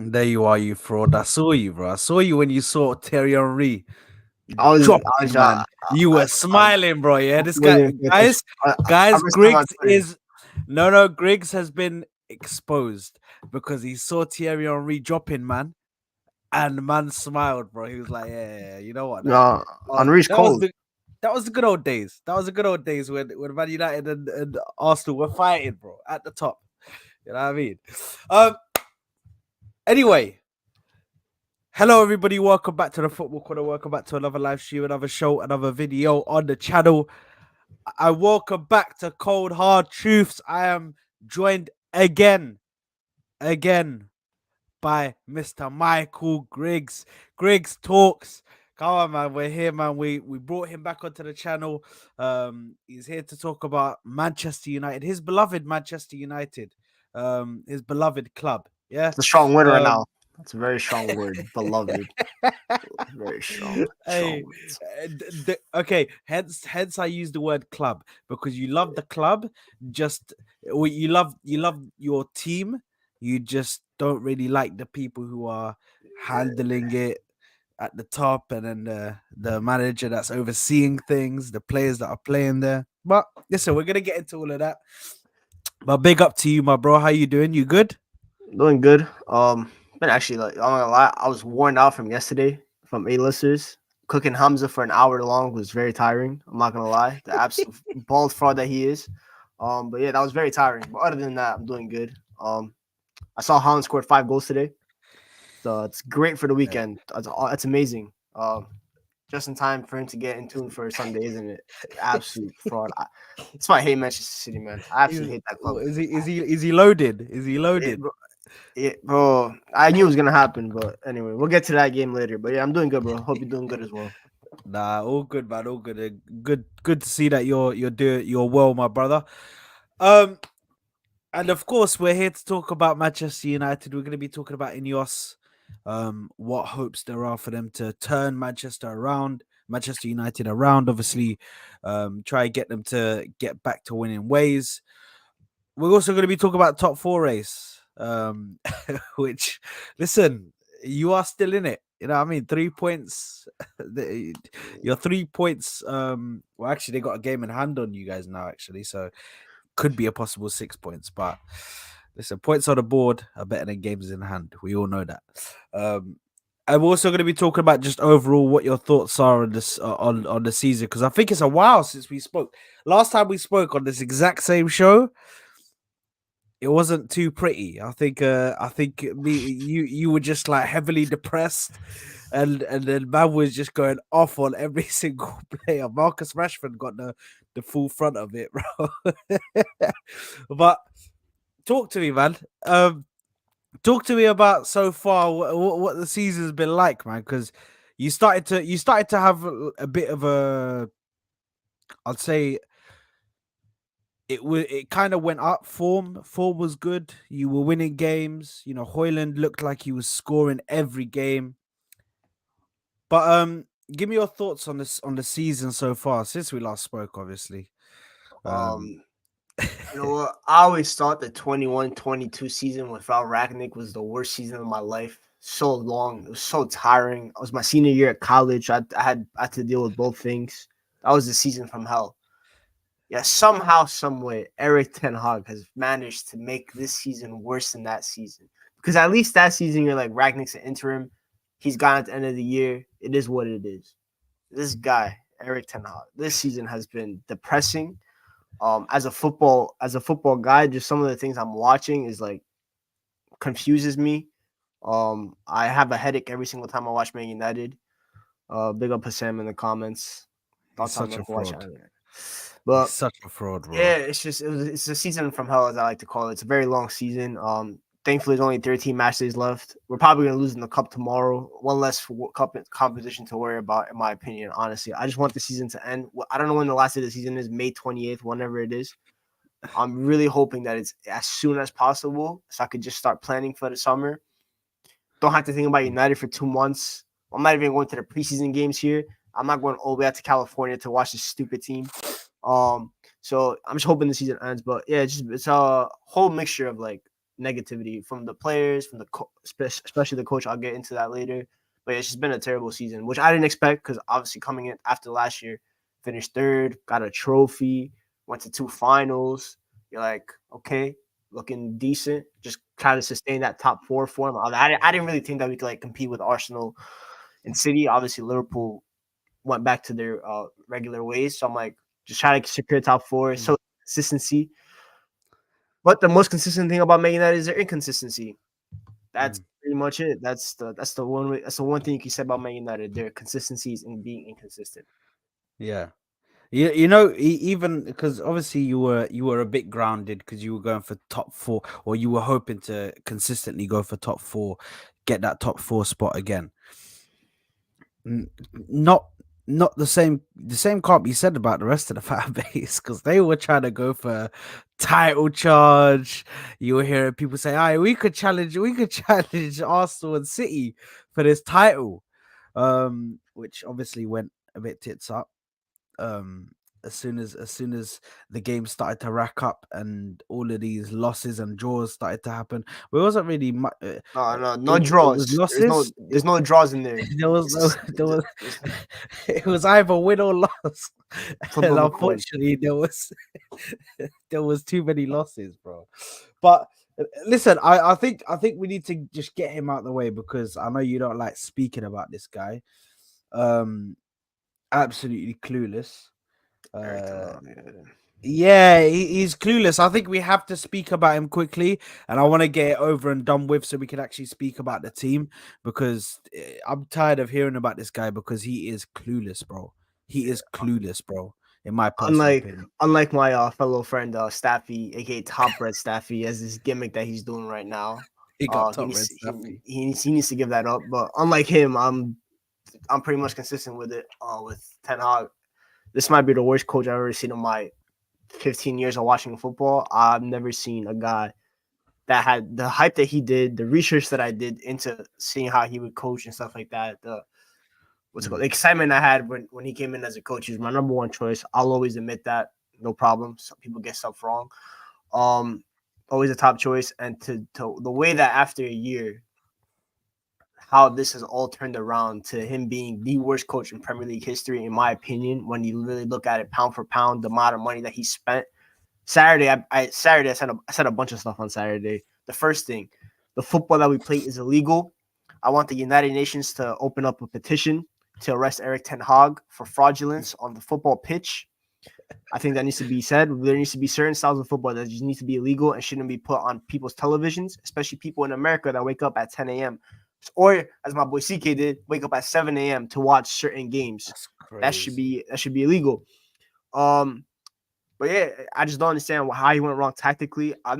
There you are, you fraud. I saw you, bro. I saw you when you saw Thierry Henry I dropping, was, man. You were I smiling, bro. Yeah, this guy, wasn't paying attention. guys, I guys. missed him on Griggs Twitter. is no. Griggs has been exposed because he saw Thierry Henry dropping, man, and man smiled, bro. He was like, "Yeah, you know what? No, Henry's That was cold. the good old days. That was the good old days when Man United and Arsenal were fighting, bro, at the top. You know what I mean? Um. Anyway, hello, everybody. Welcome back to the Football Corner. Welcome back to another live stream, another show, another video on the channel. I welcome back to Cold Hard Truths. I am joined again by Mr. Michael Griggs. Griggs talks. Come on, man. We're here, man. We brought him back onto the channel. He's here to talk about Manchester United, his beloved Manchester United, his beloved club. Yeah. It's a strong word right Um, now. That's a very strong word. Beloved. Very strong. Strong Hey, words. okay. Hence, I use the word club because you love the club. Just you love your team. You just don't really like the people who are handling it at the top, and then the manager that's overseeing things, the players that are playing there. But listen, we're gonna get into all of that. But big up to you, my bro. How you doing? You good? Doing good. Been actually like I'm not gonna lie, I was worn out from yesterday from A-listers. Cooking Hamza for an hour long was very tiring. I'm not gonna lie. The absolute bald fraud that he is. But yeah, that was very tiring. But other than that, I'm doing good. I saw Holland scored 5 goals today. So it's great for the weekend. That's amazing. Just in time for him to get in tune for Sunday, isn't it? Absolute fraud. That's why I hate Manchester City, man. I absolutely hate that club. Is he loaded? Is he It, loaded? bro, bro, I knew it was gonna happen, but anyway, we'll get to that game later. But yeah, I'm doing good, bro. Hope you're doing good as well. Nah, all good, man. All good. Good to see that you're well, my brother. Um, and of course, we're here to talk about Manchester United. We're going to be talking about INEOS. What hopes there are for them to turn Manchester United around. Obviously, try and get them to get back to winning ways. We're also going to be talking about top four race. Which, listen, you are still in it. You know what I mean? 3 points. Your 3 points. Well, actually, they got a game in hand on you guys now, actually. So could be a possible 6 points. But listen, points on the board are better than games in hand. We all know that. I'm also going to be talking about just overall what your thoughts are on this on the season, because I think it's a while since we spoke. Last time we spoke on this exact same show, it wasn't too pretty. I think you were just like heavily depressed, and then man was just going off on every single player. Marcus Rashford got the full front of it, bro. But talk to me, man. Talk to me about so far what the season's been like, man, because you started to have a bit of a, I'd say, it kind of went up. Form was good. You were winning games. You know, Hoyland looked like he was scoring every game. But give me your thoughts on this, on the season so far since we last spoke, obviously. Um Um, you know what? I always thought the 21-22 season without Ragnick was the worst season of my life. So long. It was so tiring. It was my senior year at college. I had to deal with both things. That was the season from hell. Yeah, somehow, some way, Eric Ten Hag has managed to make this season worse than that season. Because at least that season, you're like Ragnick's an interim. He's gone at the end of the year. It is what it is. This guy, Eric Ten Hag, this season has been depressing. As a football guy, just some of the things I'm watching is like confuses me. I have a headache every single time I watch Man United. Big up Sam in the comments. he's Thoughts on such them a for watching. fraud. He's But such a fraud, yeah, bro. it's a season from hell, as I like to call it. It's a very long season. Thankfully, there's only 13 match days left. We're probably gonna lose in the cup tomorrow. One less cup competition to worry about, in my opinion. Honestly, I just want the season to end. I don't know when the last day of the season is. May 28th, whenever it is. I'm really hoping that it's as soon as possible, so I could just start planning for the summer. Don't have to think about United for 2 months. I'm not even going to the preseason games here. I'm not going all the way out to California to watch this stupid team. So I'm just hoping the season ends. But yeah, it's a whole mixture of like negativity from the players, from the especially the coach. I'll get into that later. But it's just been a terrible season, which I didn't expect because obviously coming in after last year, finished third, got a trophy, went to 2 finals. You're like, okay, looking decent. Just try to sustain that top 4 form. I didn't really think that we could like compete with Arsenal and City. Obviously, Liverpool went back to their regular ways. So I'm like, just try to secure top 4. Mm, So consistency. But the most consistent thing about Man United is their inconsistency. That's mm. pretty much it. That's the one thing you can say about Man United. Their consistencies in being inconsistent. Yeah. You know, even because obviously you were a bit grounded because you were going for top four, or you were hoping to consistently go for top four, get that top four spot again. N- Not not the same can't be said about the rest of the fan base because they were trying to go for title charge. You were hearing people say, "Aye, we could challenge Arsenal and City for this title," which obviously went a bit tits up. um as soon as the game started to rack up and all of these losses and draws started to happen, well, it wasn't really much. No, no, no It was draws. losses. There's no draws in there. There was no, It's, there was it's it was either win or loss, flip and of a coin. unfortunately there was too many losses, bro. But listen, I think we need to just get him out of the way because I know you don't like speaking about this guy. um Absolutely clueless. Eric Ten uh Hag, yeah. Yeah, he's clueless. I think we have to speak about him quickly, and I want to get it over and done with so we can actually speak about the team because I'm tired of hearing about this guy because he is clueless, bro. He is clueless, bro. In my personal Unlike opinion, unlike my fellow friend Staffy, aka Top Red Staffy, as this gimmick that he's doing right now. he got He top needs red to, stuffy. he needs to give that up. But unlike him, I'm pretty much consistent with it. With Ten Hag, this might be the worst coach I've ever seen in my 15 years of watching football. I've never seen a guy that had the hype that he did, the research that I did into seeing how he would coach and stuff like that. The what's it called? Mm. The excitement I had when he came in as a coach. He's my number one choice. I'll always admit that. No problem. Some people get stuff wrong. Um, Always a top choice. And to the way that after a year, how this has all turned around to him being the worst coach in Premier League history, in my opinion, when you really look at it pound for pound, the amount of money that he spent. Saturday, I said a bunch of stuff on Saturday. The first thing, the football that we play is illegal. I want the United Nations to open up a petition to arrest Eric Ten Hag for fraudulence on the football pitch. I think that needs to be said. There needs to be certain styles of football that just need to be illegal and shouldn't be put on people's televisions, especially people in America that wake up at 10 a.m. Or as my boy CK did, wake up at 7 a.m. to watch certain games. That's That should crazy. be illegal. Um, but yeah, I just don't understand how he went wrong tactically. I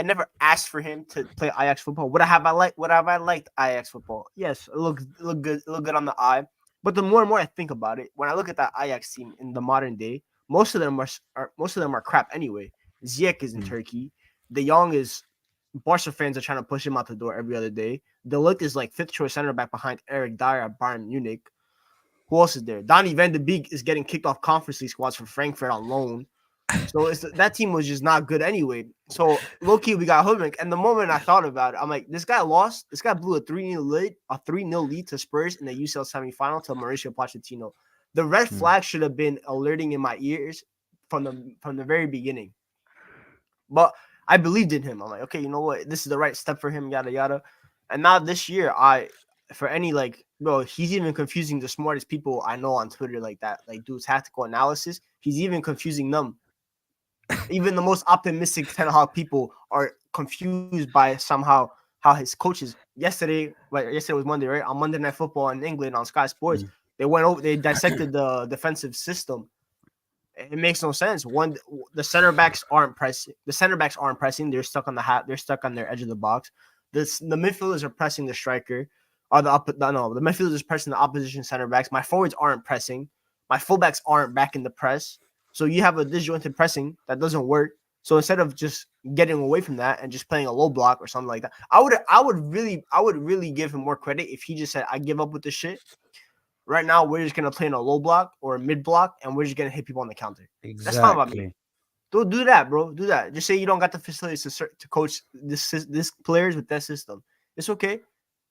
never asked for him to play Ajax football. Would have I liked Ajax football? Yes, it looked good on the eye. But the more and more I think about it, when I look at that Ajax team in the modern day, most of them are crap anyway. Ziyech is in Mm. Turkey. De Jong is Barca fans are trying to push him out the door every other day. De Ligt is like fifth choice center back behind Eric Dyer at Bayern Munich. Who else is there? Donny van de Beek is getting kicked off Conference League squads for Frankfurt on loan. So that team was just not good anyway. So low key, we got hoodwinked. And the moment I thought about it, I'm like, this guy lost. This guy blew a 3-0 lead to Spurs in the UCL semifinal to Mauricio Pochettino. The red Mm. flag should have been alerting in my ears from the very beginning. But I believed in him. I'm like, okay, you know what? This is the right step for him, yada yada. And now this year, for any like, bro, he's even confusing the smartest people I know on Twitter like that, like do tactical analysis. He's even confusing them. Even the most optimistic Ten Hag people are confused by somehow how his coaches yesterday was Monday, right? On Monday Night Football in England on Sky Sports, Mm. they dissected the defensive system. It makes no sense. One, the center backs aren't pressing. The center backs aren't pressing. They're stuck on They're stuck on their edge of the box. The midfielders are pressing the striker. Or the midfielders is pressing the opposition center backs. My forwards aren't pressing. My fullbacks aren't back in the press. So you have a disjointed pressing that doesn't work. So instead of just getting away from that and just playing a low block or something like that, I would really give him more credit if he just said, I give up with this shit. Right now, we're just gonna play in a low block or a mid block, and we're just gonna hit people on the counter. That's fine by me. Exactly. Don't do that, bro. Do that. Just say you don't got the facilities to coach this players with that system. It's okay.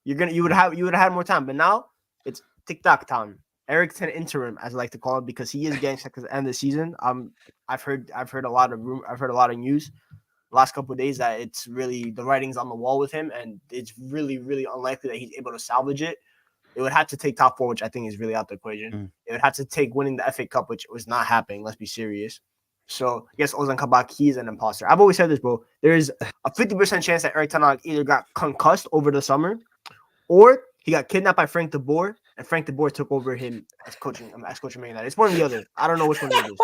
You would have had more time, but now it's TikTok time. Eric Ten interim, as I like to call it, because he is getting sick at the end of the season. I've heard a lot of I've heard a lot of news the last couple of days that it's really the writing's on the wall with him, and it's really unlikely that he's able to salvage it. It would have to take top 4, which I think is really out the equation. It would have to take winning the FA Cup, which was not happening. Let's be serious. So yes, Ozan Kabak, he's an imposter. I've always said this, bro. There is a 50% chance that Eric Ten Hag either got concussed over the summer, or he got kidnapped by Frank de Boer, and Frank de Boer took over him as coaching Man United. It's one or the other. I don't know which one it is.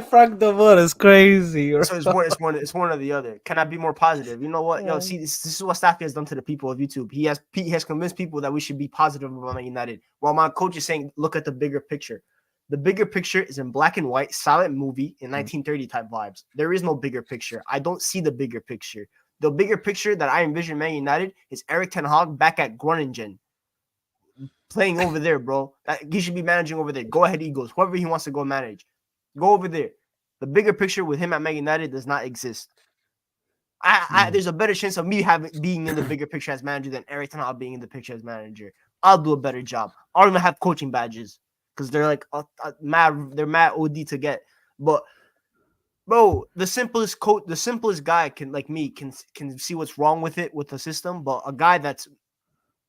Frank de Boer is crazy. So it's one or the other. Can I be more positive? You know what? Yo, see, this is what Staffy has done to the people of YouTube. He has convinced people that we should be positive about Man United, while my coach is saying, look at the bigger picture. The bigger picture is in black and white, silent movie in 1930 type vibes. There is no bigger picture. I don't see the bigger picture. The bigger picture that I envision Man United is Eric Ten Hag back at Groningen, playing over there, bro. He should be managing over there. Go ahead, Eagles. Whoever he wants to go manage. Go over there. The bigger picture with him at Man United does not exist. There's a better chance of me being in the bigger picture as manager than Eric Ten Hag being in the picture as manager. I'll do a better job. I'll even have coaching badges because they're like they're mad OD to get. But bro, the simplest guy can see what's wrong with it with the system. But a guy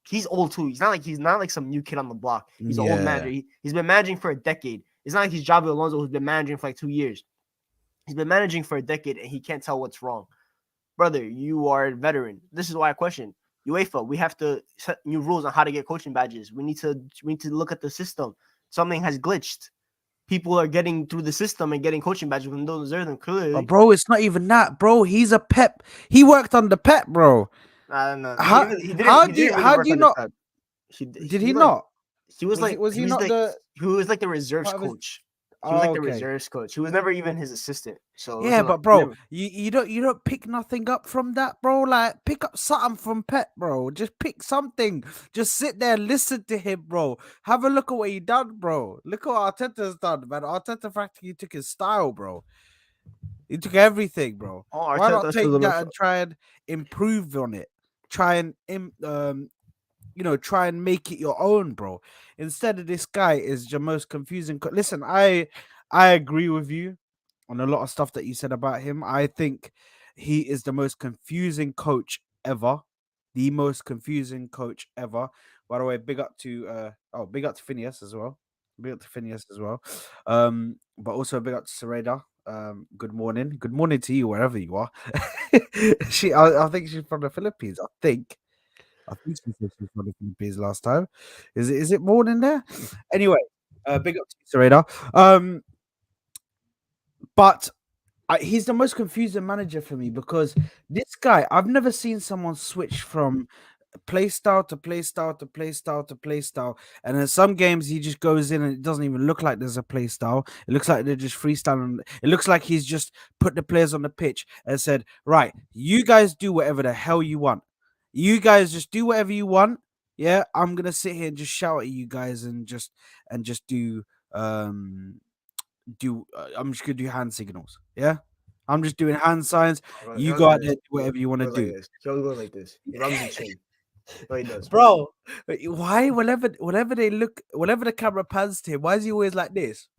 he's old too. He's not like some new kid on the block. He's an old manager. He's been managing for a decade. It's not like he's Javi Alonso who's been managing for like 2 years. He's been managing for a decade and he can't tell what's wrong. Brother, you are a veteran. This is why I question UEFA. We have to set new rules on how to get coaching badges. We need to look at the system. Something has glitched. People are getting through the system and getting coaching badges when they don't deserve them. Clearly, bro, it's not even that, bro. He's a Pep. He worked under Pep, bro. No. How do you not? Did he not? He was like the reserves coach. He was like the reserves coach. He was never even his assistant. So yeah, but bro, you don't pick nothing up from that, bro. Like pick up something from Pep, bro. Just pick something. Just sit there, listen to him, bro. Have a look at what he done, bro. Look what Arteta's done, man. Arteta practically took his style, bro. He took everything, bro. Why not take that and try and improve on it? Try and try and make it your own, bro. Instead of this guy is your most confusing. Listen, I agree with you on a lot of stuff that you said about him. I think he is the most confusing coach ever. The most confusing coach ever. By the way, big up to Phineas as well. Big up to Phineas as well. But also big up to Sereda. Good morning. Good morning to you wherever you are. I think she's from the Philippines. I think she said she's from the Philippines last time. Is it morning there? Anyway, big up to you, Sereda. But he's the most confusing manager for me because this guy, I've never seen someone switch from play style to play style to play style to play style. And in some games, he just goes in and it doesn't even look like there's a play style. It looks like they're just freestyling. It looks like he's just put the players on the pitch and said, right, you guys do whatever the hell you want. You guys just do whatever you want. Yeah, I'm going to sit here and just shout at you guys and just do I'm just gonna do hand signals. Yeah, I'm just doing hand signs. You go out there, do whatever you want to do. He always goes like this. He rubs his chin. No, he does, bro. Why? Whenever they look, whenever the camera pans to him, why is he always like this?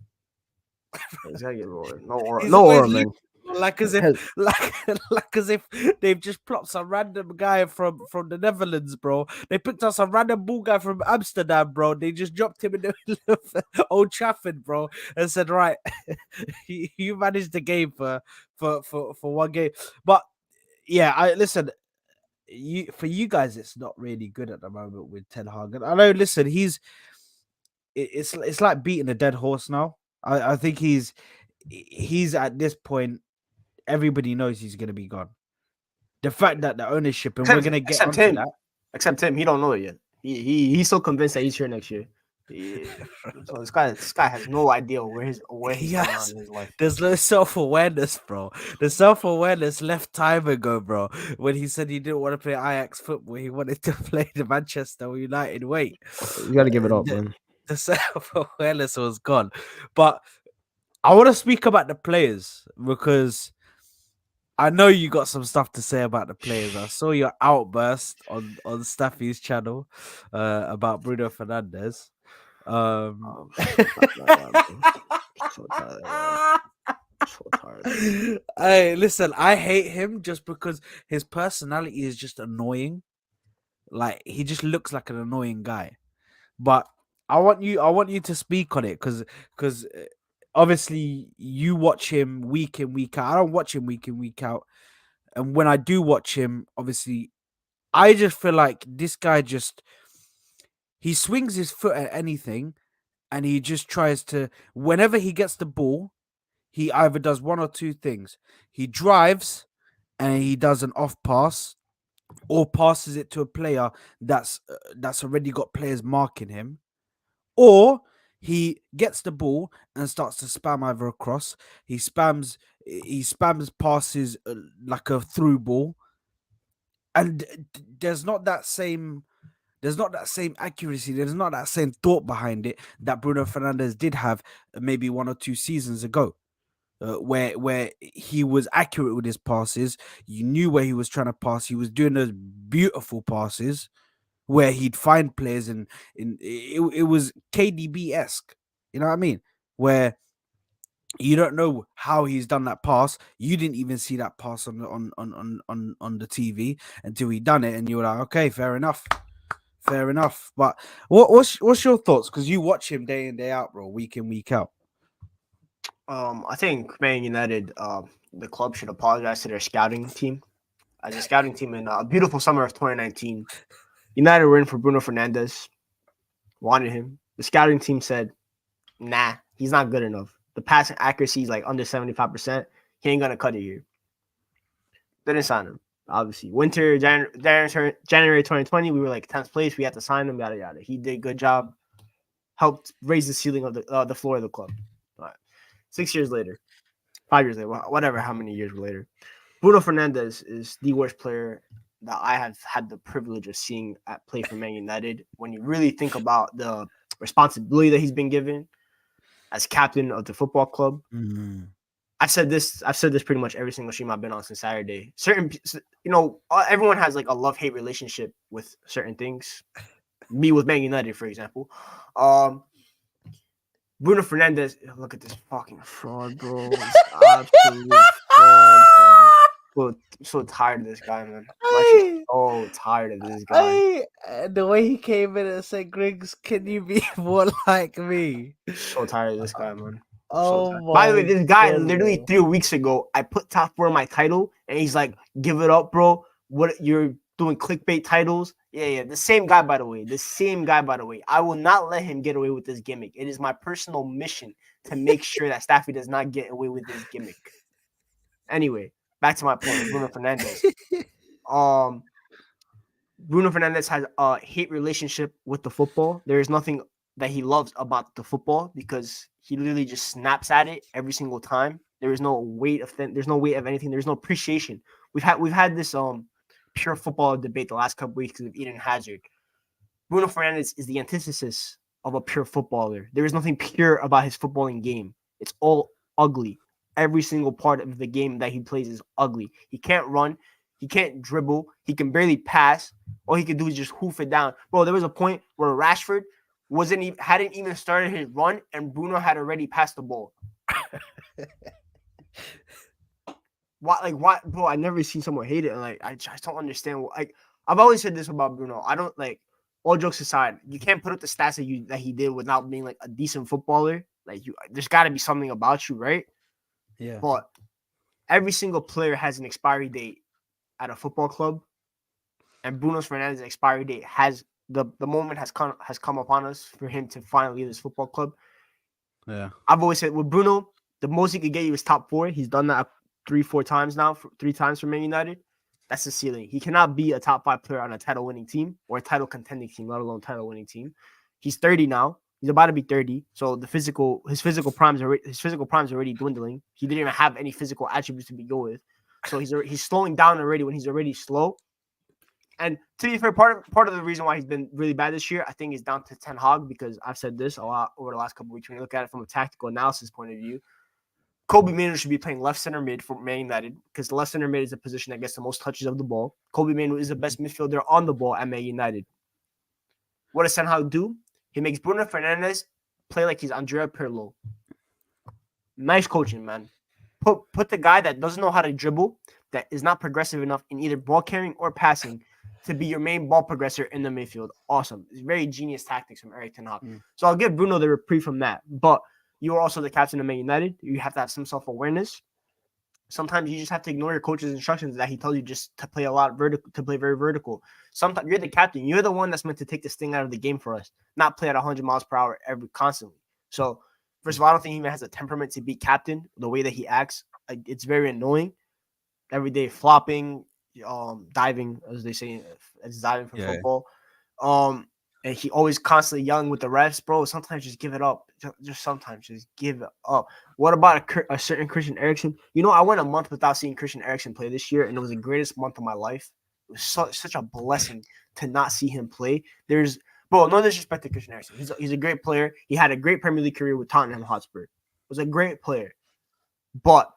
Exactly, bro. No aura, man. Like as if they've just plopped some random guy from the Netherlands, bro. They picked up some random bull guy from Amsterdam, bro. They just dropped him in the middle of Old Trafford, bro, and said, "Right, you managed the game for one game." But yeah, I listen. For you guys, it's not really good at the moment with Ten Hag. And I know. Listen, it's like beating a dead horse now. I think he's at this point. Everybody knows he's going to be gone. The fact that the ownership and we're going to get onto him. That. Except him, he don't know it yet. He's so convinced that he's here next year. So this guy has no idea where he's going on in his life. There's no self-awareness, bro. The self-awareness left time ago, bro. When he said he didn't want to play Ajax football, he wanted to play the Manchester United way. You got to give it up, man. The self-awareness was gone, but. I want to speak about the players because I know you got some stuff to say about the players. I saw your outburst on Staffy's channel about Bruno Fernandes. I'm so tired of that guy, bro. So tired of that guy. So tired of that guy. Hey, listen, I hate him just because his personality is just annoying. Like he just looks like an annoying guy. But I want you to speak on it because obviously you watch him week in week out. I don't watch him week in week out, and when I do watch him, obviously I just feel like this guy just he swings his foot at anything, and he just tries to whenever he gets the ball, he either does one or two things. He drives and he does an off pass or passes it to a player that's already got players marking him, or he gets the ball and starts to spam either across. He spams passes like a through ball, and there's not that same accuracy. There's not that same thought behind it that Bruno Fernandes did have maybe 1 or 2 seasons ago. Where he was accurate with his passes, you knew where he was trying to pass. He was doing those beautiful passes where he'd find players, and it was KDB esque. You know what I mean? Where you don't know how he's done that pass. You didn't even see that pass on the TV until he done it, and you were like, okay, fair enough. But what's your thoughts? Because you watch him day in day out, bro, week in week out. I think Man United, the club should apologize to their scouting team. As a scouting team in a beautiful summer of 2019, United were in for Bruno Fernandes, wanted him. The scouting team said, nah, he's not good enough. The passing accuracy is like under 75%. He ain't going to cut it here. Didn't sign him, obviously. Winter, January 2020, we were like 10th place. We had to sign him, yada, yada. He did a good job, helped raise the ceiling of the floor of the club. All right. 6 years later, 5 years later, whatever, how many years later, Bruno Fernandes is the worst player that I have had the privilege of seeing at play for Man United. When you really think about the responsibility that he's been given as captain of the football club, I've said this pretty much every single stream I've been on since Saturday. Everyone has like a love-hate relationship with certain things. Me with Man United, for example. Bruno Fernandes, look at this fucking fraud, bro. It's absolute fraud, bro. So tired of this guy, man. I'm so tired of this guy. The way he came in and said, Grigs, can you be more like me? So tired of this guy, man. Oh my By the way, this guy God, literally bro. 3 weeks ago, I put top 4 in my title, and he's like, "Give it up, bro. What you're doing clickbait titles?" Yeah. The same guy, by the way. I will not let him get away with this gimmick. It is my personal mission to make sure that Staffy does not get away with this gimmick. Anyway, back to my point, Bruno Fernandes. Bruno Fernandes has a hate relationship with the football. There is nothing that he loves about the football because he literally just snaps at it every single time. There is no weight of anything. There's no appreciation. We've had this pure football debate the last couple weeks of Eden Hazard. Bruno Fernandes is the antithesis of a pure footballer. There is nothing pure about his footballing game. It's all ugly. Every single part of the game that he plays is ugly. He can't run. He can't dribble. He can barely pass. All he can do is just hoof it down. Bro, there was a point where Rashford hadn't even started his run, and Bruno had already passed the ball. Why, bro? I never seen someone hate it. And I just don't understand. I've always said this about Bruno. I don't like. All jokes aside, you can't put up the stats that he did without being like a decent footballer. There's got to be something about you, right? Yeah. But every single player has an expiry date at a football club, and Bruno Fernandes' expiry date has the moment has come upon us for him to finally leave this football club. Yeah. I've always said with Bruno, the most he could get you is top 4. He's done that 3-4 times now, 3 times for Man United. That's the ceiling. He cannot be a top 5 player on a title winning team or a title contending team, let alone title winning team. He's 30 now. He's about to be 30. So his physical prime's already dwindling. He didn't even have any physical attributes to go with. So he's slowing down already when he's already slow. And to be fair, part of the reason why he's been really bad this year, I think, is down to Ten Hag, because I've said this a lot over the last couple of weeks. When you look at it from a tactical analysis point of view, Kobe Mainoo should be playing left center mid for Man United because the left center mid is a position that gets the most touches of the ball. Kobe Mainoo is the best midfielder on the ball at Man United. What does Ten Hag do? He makes Bruno Fernandes play like he's Andrea Pirlo. Nice coaching, man. Put the guy that doesn't know how to dribble, that is not progressive enough in either ball carrying or passing, to be your main ball progressor in the midfield. Awesome. It's very genius tactics from Erik Ten Hag. So I'll give Bruno the reprieve from that. But you are also the captain of Man United. You have to have some self-awareness. Sometimes you just have to ignore your coach's instructions that he tells you just to play a lot vertical, to play very vertical. Sometimes you're the captain. You're the one that's meant to take this thing out of the game for us, not play at 100 miles per hour constantly. So first of all, I don't think he even has a temperament to be captain. The way that he acts, it's very annoying. Every day flopping, diving, as they say, as diving for football. And he always constantly yelling with the refs, bro. Sometimes just give it up. Just sometimes just give it up. What about a certain Christian Eriksen? You know, I went a month without seeing Christian Eriksen play this year, and it was the greatest month of my life. It was such a blessing to not see him play. Bro, no disrespect to Christian Eriksen. He's a great player. He had a great Premier League career with Tottenham Hotspur. Was a great player. But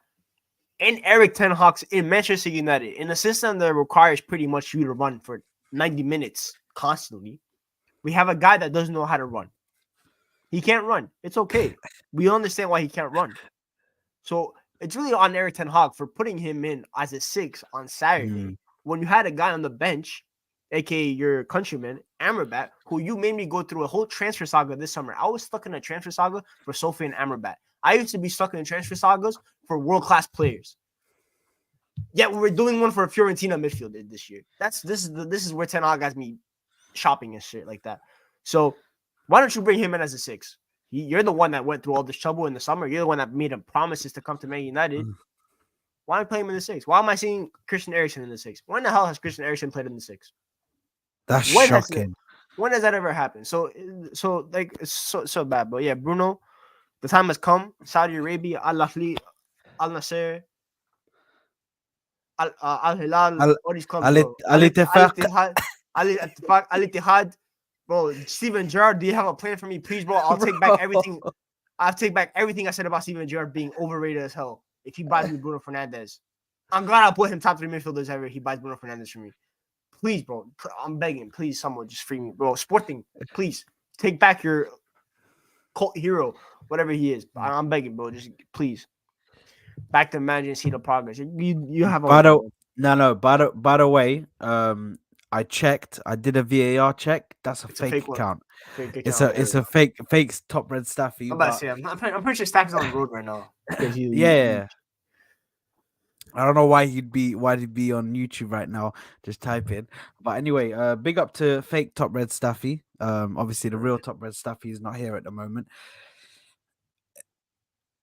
in Erik Ten Hag's, in Manchester United, in a system that requires pretty much you to run for 90 minutes constantly, we have a guy that doesn't know how to run. He can't run. It's okay. We understand why he can't run. So it's really on Erik Ten Hag for putting him in as a 6 on Saturday when you had a guy on the bench, aka your countryman, Amrabat, who you made me go through a whole transfer saga this summer. I was stuck in a transfer saga for Sophie and Amrabat. I used to be stuck in transfer sagas for world-class players. Yet we were doing one for a Fiorentina midfielder this year. This is where Ten Hag has me shopping and shit like that. So why don't you bring him in as a 6? You're the one that went through all this trouble in the summer. You're the one that made him promises to come to Man United. Why am I playing him in the 6? Why am I seeing Christian Eriksen in the 6? When the hell has Christian Eriksen played in the 6? That's shocking. When has that ever happened? So like it's so bad. But yeah, Bruno, the time has come. Saudi Arabia, Al Ahly, Al Nasser, Al Hilal, all these clubs. Al Ittihad, Al Ittihad. Bro, Steven Gerrard, do you have a plan for me? Please, bro. I'll take back everything. I'll take back everything I said about Steven Gerrard being overrated as hell. If he buys me Bruno Fernandes, I'm glad I'll put him top 3 midfielders ever. He buys Bruno Fernandes for me. Please, bro. I'm begging. Please, someone just free me, bro. Sporting, please take back your cult hero, whatever he is. I'm begging, bro. Just please. Back to managing, see the progress. You have a By the way, I checked. I did a VAR check. That's a fake account. It's a fake top red Staffy. I'm about to say, I'm pretty sure Staffy's on the road right now. Yeah. I don't know why he'd be on YouTube right now. Just type in. But anyway, big up to fake top red Staffy. Obviously the real top red Staffy is not here at the moment.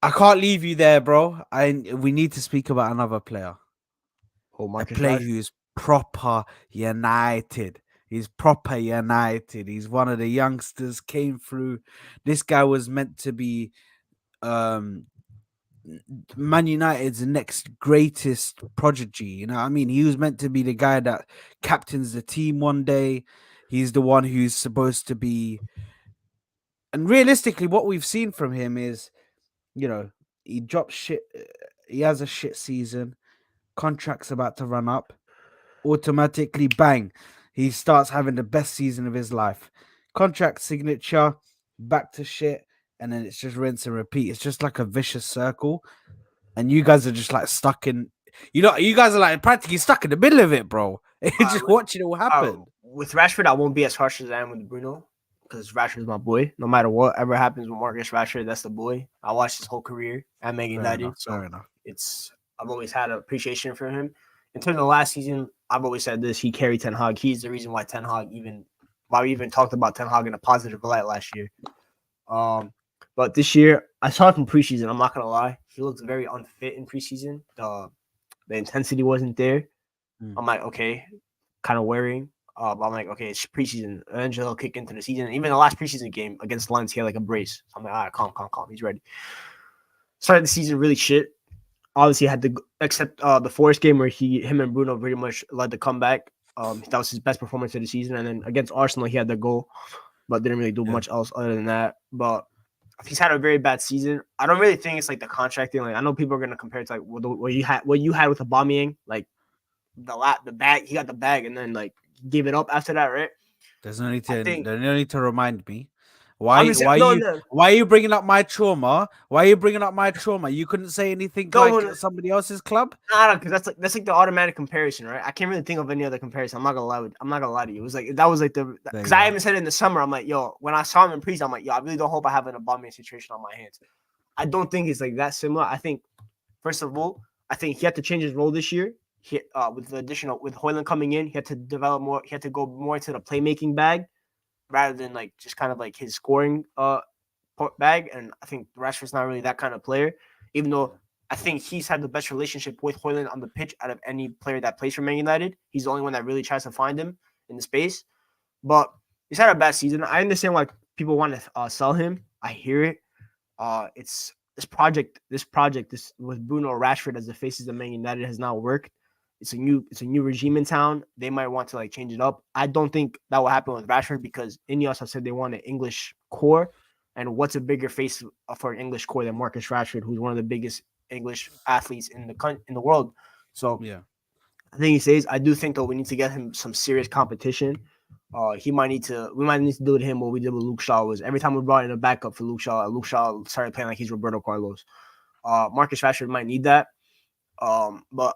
I can't leave you there, bro. We need to speak about another player. A player who's proper United. He's proper United. He's one of the youngsters, came through. This guy was meant to be Man United's next greatest prodigy. You know what I mean? He was meant to be the guy that captains the team one day. He's the one who's supposed to be. And realistically, what we've seen from him is, you know, he drops shit. He has a shit season. Contract's about to run up. Automatically, bang, he starts having the best season of his life. Contract signature, back to shit, and then it's just rinse and repeat. It's just like a vicious circle, and you guys are just like stuck in. You guys are like practically stuck in the middle of it, bro. Just watching it all happen. With Rashford, I won't be as harsh as I am with Bruno because Rashford's my boy. No matter what ever happens with Marcus Rashford, that's the boy. I watched his whole career at Man United, so I've always had an appreciation for him. In terms of last season, I've always said this: he carried Ten Hag. He's the reason why we even talked about Ten Hag in a positive light last year. But this year, I saw it from preseason. I'm not gonna lie, he looked very unfit in preseason. The intensity wasn't there. I'm like, okay, kind of worrying. I'm like, okay, it's preseason. Eventually, he'll kick into the season. Even the last preseason game against Lens, he had like a brace. So I'm like, all right, calm. He's ready. Started the season really shit. Obviously, had to except the Forest game where him and Bruno pretty much led the comeback. That was his best performance of the season. And then against Arsenal, he had the goal, but didn't really do much else other than that. But he's had a very bad season. I don't really think it's like the contract thing. Like I know people are gonna compare it to like what you had with Aubameyang, like the bag. He got the bag and then like gave it up after that, right? There's no need I to. think There's no need to remind me. I'm Why? just saying, Why no, you? no, Why are you bringing up my trauma? Why are you bringing up my trauma? You couldn't say anything no, like no, somebody else's club. nah, because that's like the automatic comparison, right? I can't really think of any other comparison. I'm not gonna lie to you. It was like that was like the There because you I go. even said it in the summer. I'm like, yo, when I saw him in preseason, I'm like, yo, I really don't hope I have an Aubameyang situation on my hands. I don't think it's like that similar. I think first of all, I think he had to change his role this year. He with the additional with Hoyland coming in, he had to develop more. He had to go more into the playmaking bag rather than like just kind of like his scoring bag. And I think Rashford's not really that kind of player, even though I think he's had the best relationship with Hoyland on the pitch out of any player that plays for Man United. He's the only one that really tries to find him in the space. But he's had a bad season. I understand why people want to sell him. I hear it. It's this with Bruno Rashford as the faces of Man United has not worked. It's a new regime in town. They might want to like change it up. I don't think that will happen with Rashford because INEOS have said they want an English core. And what's a bigger face for an English core than Marcus Rashford, who's one of the biggest English athletes in the world? So Yeah. I think he says. I do think though we need to get him some serious competition. We might need to do with him what we did with Luke Shaw was every time we brought in a backup for Luke Shaw started playing like he's Roberto Carlos. Marcus Rashford might need that. But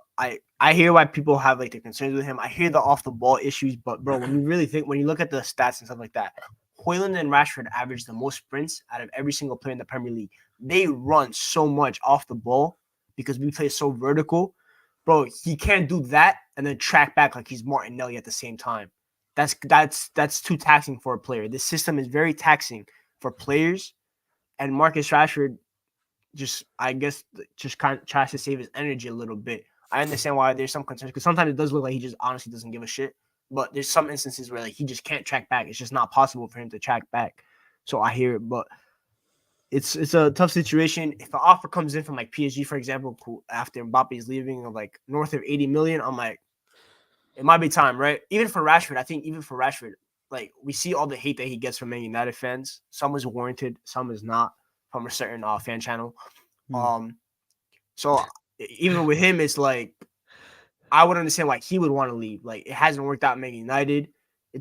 I hear why people have like the concerns with him. I hear the off the ball issues, but bro, when you look at the stats and stuff like that, Hoyland and Rashford average the most sprints out of every single player in the Premier League. They run so much off the ball because we play so vertical. Bro, he can't do that and then track back like he's Martinelli at the same time. That's too taxing for a player. This system is very taxing for players, and Marcus Rashford I guess just kind of tries to save his energy a little bit. I understand why there's some concerns because sometimes it does look like he just honestly doesn't give a shit. But there's some instances where like he just can't track back. It's just not possible for him to track back. So I hear it, but it's a tough situation. If an offer comes in from like PSG, for example, who after Mbappe is leaving of like north of 80 million, I'm like, it might be time, right? Even for Rashford, I think even for Rashford, like we see all the hate that he gets from Man United fans. Some is warranted, some is not from a certain fan channel. So even with him, it's like I would understand why he would want to leave. Like it hasn't worked out at Man United.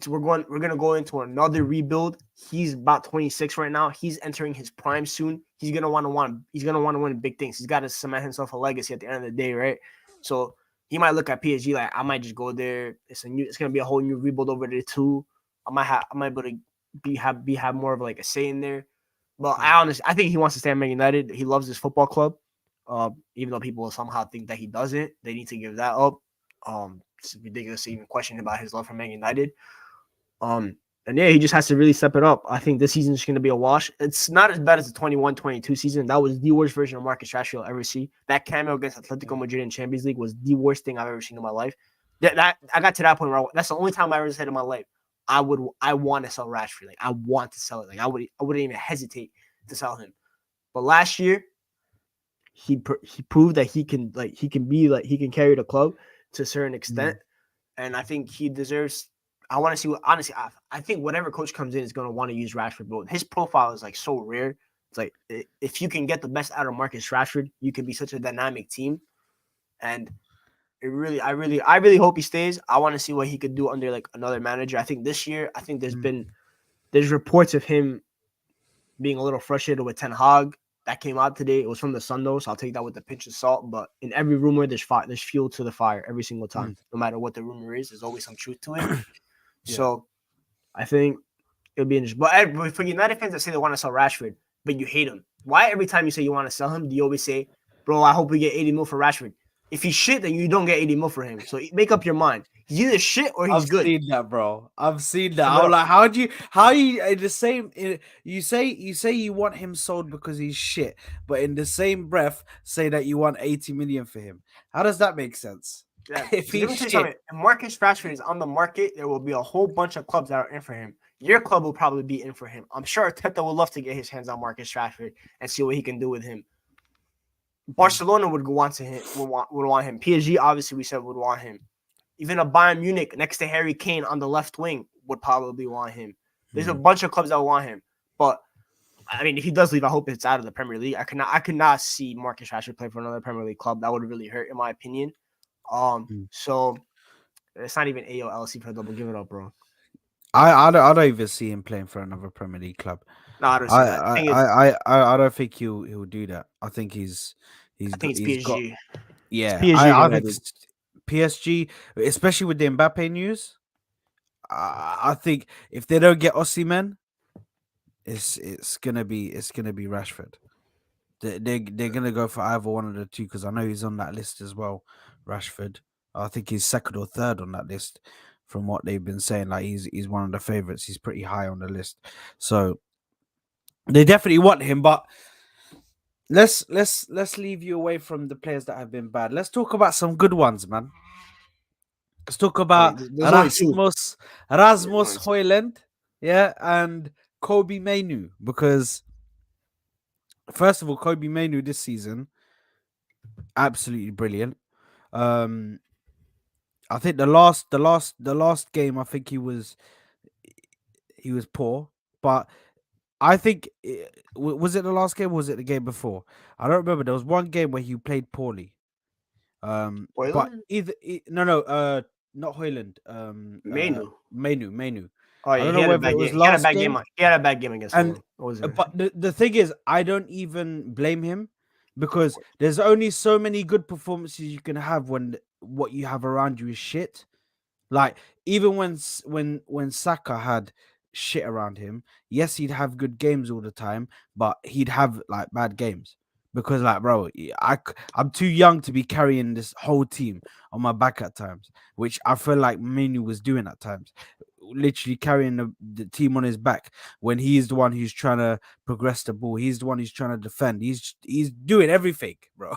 We're gonna go into another rebuild. He's about 26 right now. He's entering his prime soon. He's gonna want to win big things. He's got to cement himself a legacy at the end of the day, right? So he might look at PSG like I might just go there. It's gonna be a whole new rebuild over there too. I might be able to have more of like a say in there. But I think he wants to stay at Man United. He loves his football club. Even though people somehow think that he doesn't, they need to give that up. It's ridiculous to even question about his love for Man United. And yeah, he just has to really step it up. I think this season is going to be a wash. It's not as bad as the 21-22 season. That was the worst version of Marcus Rashford you'll ever see. That cameo against Atletico Madrid in Champions League was the worst thing I've ever seen in my life. That I got to that point where that's the only time I ever said in my life I want to sell Rashford. Like I want to sell it. Like I wouldn't even hesitate to sell him. But last year, he proved that he can carry the club to a certain extent, and I think he deserves. I want to see what honestly. I think whatever coach comes in is going to want to use Rashford, but his profile is like so rare. It's like if you can get the best out of Marcus Rashford, you can be such a dynamic team, and I really hope he stays. I want to see what he could do under like another manager. I think this year, there's reports of him being a little frustrated with Ten Hag. That came out today. It was from the Sun, though, so I'll take that with a pinch of salt. But in every rumor, there's fuel to the fire every single time. No matter what the rumor is, there's always some truth to it. So I think it'll be interesting. But for United fans that say they want to sell Rashford, but you hate him, why every time you say you want to sell him, do you always say, bro, I hope we get 80 mil for Rashford? If he's shit, then you don't get 80 mil for him. So make up your mind. He's either shit or he's good. I've seen that, bro. I've seen that. Bro. I'm like, how you in the same? You say you want him sold because he's shit, but in the same breath say that you want 80 million for him. How does that make sense? Yeah. If Let me he's tell you shit, something. If Marcus Rashford is on the market, there will be a whole bunch of clubs that are in for him. Your club will probably be in for him. I'm sure Arteta would love to get his hands on Marcus Rashford and see what he can do with him. Barcelona would want him. PSG, obviously, we said would want him. Even a Bayern Munich next to Harry Kane on the left wing would probably want him. There's a bunch of clubs that want him. But I mean, if he does leave, I hope it's out of the Premier League. I could not see Marcus Rashford play for another Premier League club. That would really hurt, in my opinion. Mm. So it's not even AOLC for a double. Give it up, bro. I don't even see him playing for another Premier League club. No, I don't see that. I don't think he'll do that. I think I think it's he's got PSG. It's yeah. PSG I think United. PSG, especially with the Mbappe news. I think if they don't get Osimhen, it's gonna be Rashford. They're gonna go for either one of the two because I know he's on that list as well. Rashford, I think he's second or third on that list, from what they've been saying. Like he's one of the favorites. He's pretty high on the list, so they definitely want him. But let's leave you away from the players that have been bad. Let's talk about some good ones, man. Let's talk I mean, about there's only two. There's Rasmus only two. Hoyland, yeah, and Kobe Mainu. Because first of all, Kobe Mainu this season absolutely brilliant. Um, I think the last game, I think he was poor, but I think was it the last game or was it the game before? I don't remember. There was one game where he played poorly. But Hoyland? no, no, not Hoyland. Manu. Menu. Oh I yeah, don't he know had a whether bad it game. was He had a last bad game. game. He had a bad game against And Fulham. What was it? but the thing is, I don't even blame him because there's only so many good performances you can have when what you have around you is shit. Like even when Saka had shit around him, yes, he'd have good games all the time, but he'd have like bad games because like bro, I'm too young to be carrying this whole team on my back at times, which I feel like Menu was doing at times, literally carrying the team on his back when he's the one who's trying to progress the ball. He's the one who's trying to defend. He's doing everything, bro.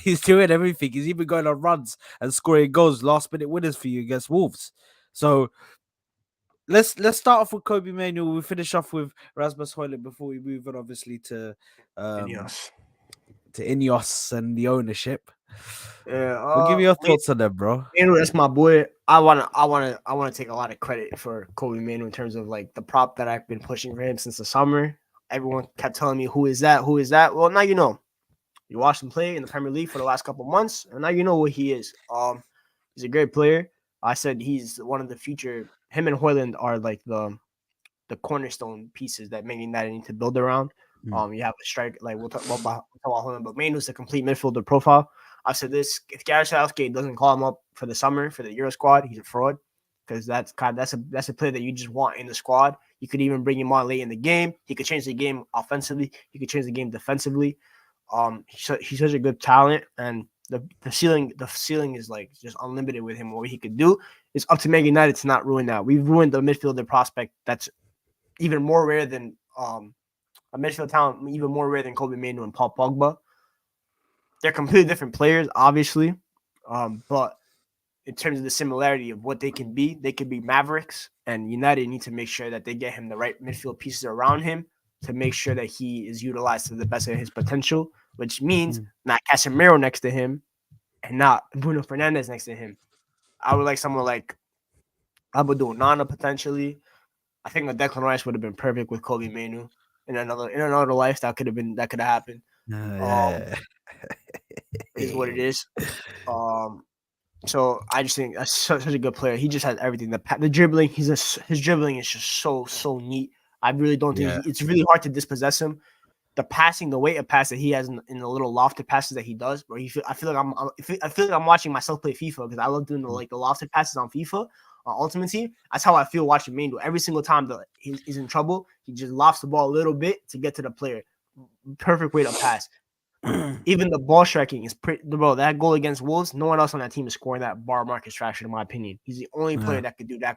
He's doing everything. He's even going on runs and scoring goals, last minute winners for you against Wolves. So let's start off with Kobe Manuel. We'll finish off with Rasmus Hoyland before we move on, obviously, um INEOS. to Ineos and the ownership. Yeah. But give me your thoughts on them, bro. Manu, that's my boy. I wanna take a lot of credit for Kobe Manu in terms of like the prop that I've been pushing for him since the summer. Everyone kept telling me, "Who is that? Who is that?" Well, now you know. You watched him play in the Premier League for the last couple months, and now you know what he is. He's a great player. I said he's one of the future. Him and Hoyland are like the cornerstone pieces that Man United need to build around. Mm. You have a strike like we'll talk about Hoyland, but Manu's a complete midfielder profile. I said this: if Gareth Southgate doesn't call him up for the summer for the Euro squad, he's a fraud because that's a player that you just want in the squad. You could even bring him on late in the game. He could change the game offensively. He could change the game defensively. He's such a good talent, and the ceiling is like just unlimited with him. What he could do, it's up to Man United to not ruin that. We've ruined the midfielder prospect that's even more rare than a midfield talent, even more rare than Kobe Manu and Paul Pogba. They're completely different players, obviously, but in terms of the similarity of what they can be Mavericks, and United need to make sure that they get him the right midfield pieces around him to make sure that he is utilized to the best of his potential, which means Mm. not Casemiro next to him and not Bruno Fernandes next to him. I would like someone like Abdul Nana potentially. I think a Declan Rice would have been perfect with Kobe Manu in another life. That could have happened. Um, Yeah. is what it is. Um, So I just think that's such a good player. He just has everything. The dribbling, his dribbling is just so neat. I really don't think Yeah. it's really hard to dispossess him. The passing, the weight of pass that he has in the little lofted passes that he does, where I feel like I feel like I'm watching myself play FIFA because I love doing the lofted passes on FIFA on Ultimate Team. That's how I feel watching Main do. Every single time that he's in trouble, he just lofts the ball a little bit to get to the player. Perfect way to pass. Even the ball striking is pretty, bro. That goal against Wolves, no one else on that team is scoring that bar Marcus Rashford, in my opinion. He's the only player Yeah. that could do that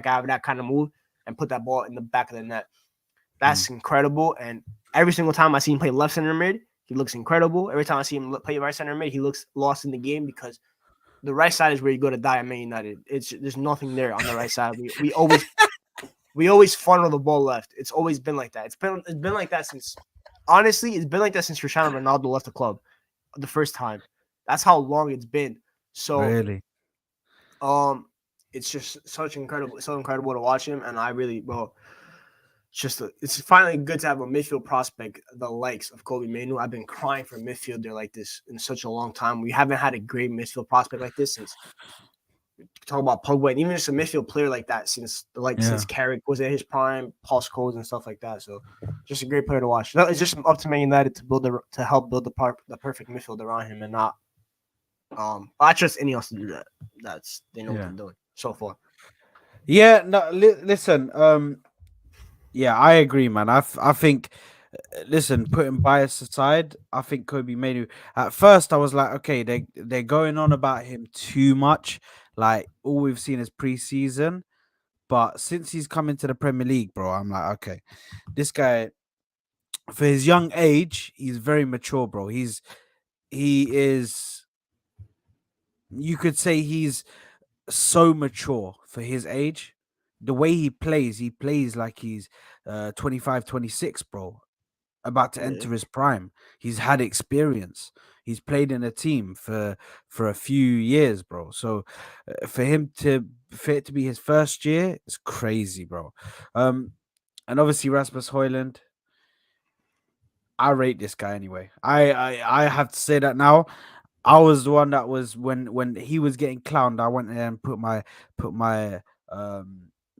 guy with that kind of move and put that ball in the back of the net. Mm. That's incredible. And every single time I see him play left center mid, he looks incredible. Every time I see him play right center mid, he looks lost in the game because the right side is where you go to die at Man United. There's nothing there on the right side. We always funnel the ball left. It's always been like that. It's been like that since honestly, it's been like that since Cristiano Ronaldo left the club the first time. That's how long it's been. So Really. um it's just so incredible to watch him. And I really, well, it's finally good to have a midfield prospect the likes of Kobe Manu. I've been crying for a midfielder like this in such a long time. We haven't had a great midfield prospect like this since talk about Pogba and even just a midfield player like that since Carrick was at his prime, Paul Scholes and stuff like that. So just a great player to watch. It's just up to Man United to help build the perfect midfield around him and not I trust INEOS to do that. They know what they're doing so far. Yeah, no, listen, yeah, I agree, man. I think, listen, putting bias aside, I think Kobe Manu. At first, I was like, okay, they're going on about him too much. Like all we've seen is preseason, but since he's come into the Premier League, bro, I'm like, okay, this guy, for his young age, he's very mature, bro. He is. You could say he's so mature for his age. The way he plays like he's 25, 26, bro, about to Yeah. enter his prime. He's had experience. He's played in a team for a few years, bro. So for it to be his first year, it's crazy, bro. And obviously Rasmus Højlund, I rate this guy anyway. I have to say that now. I was the one that was when he was getting clowned. I went there and put my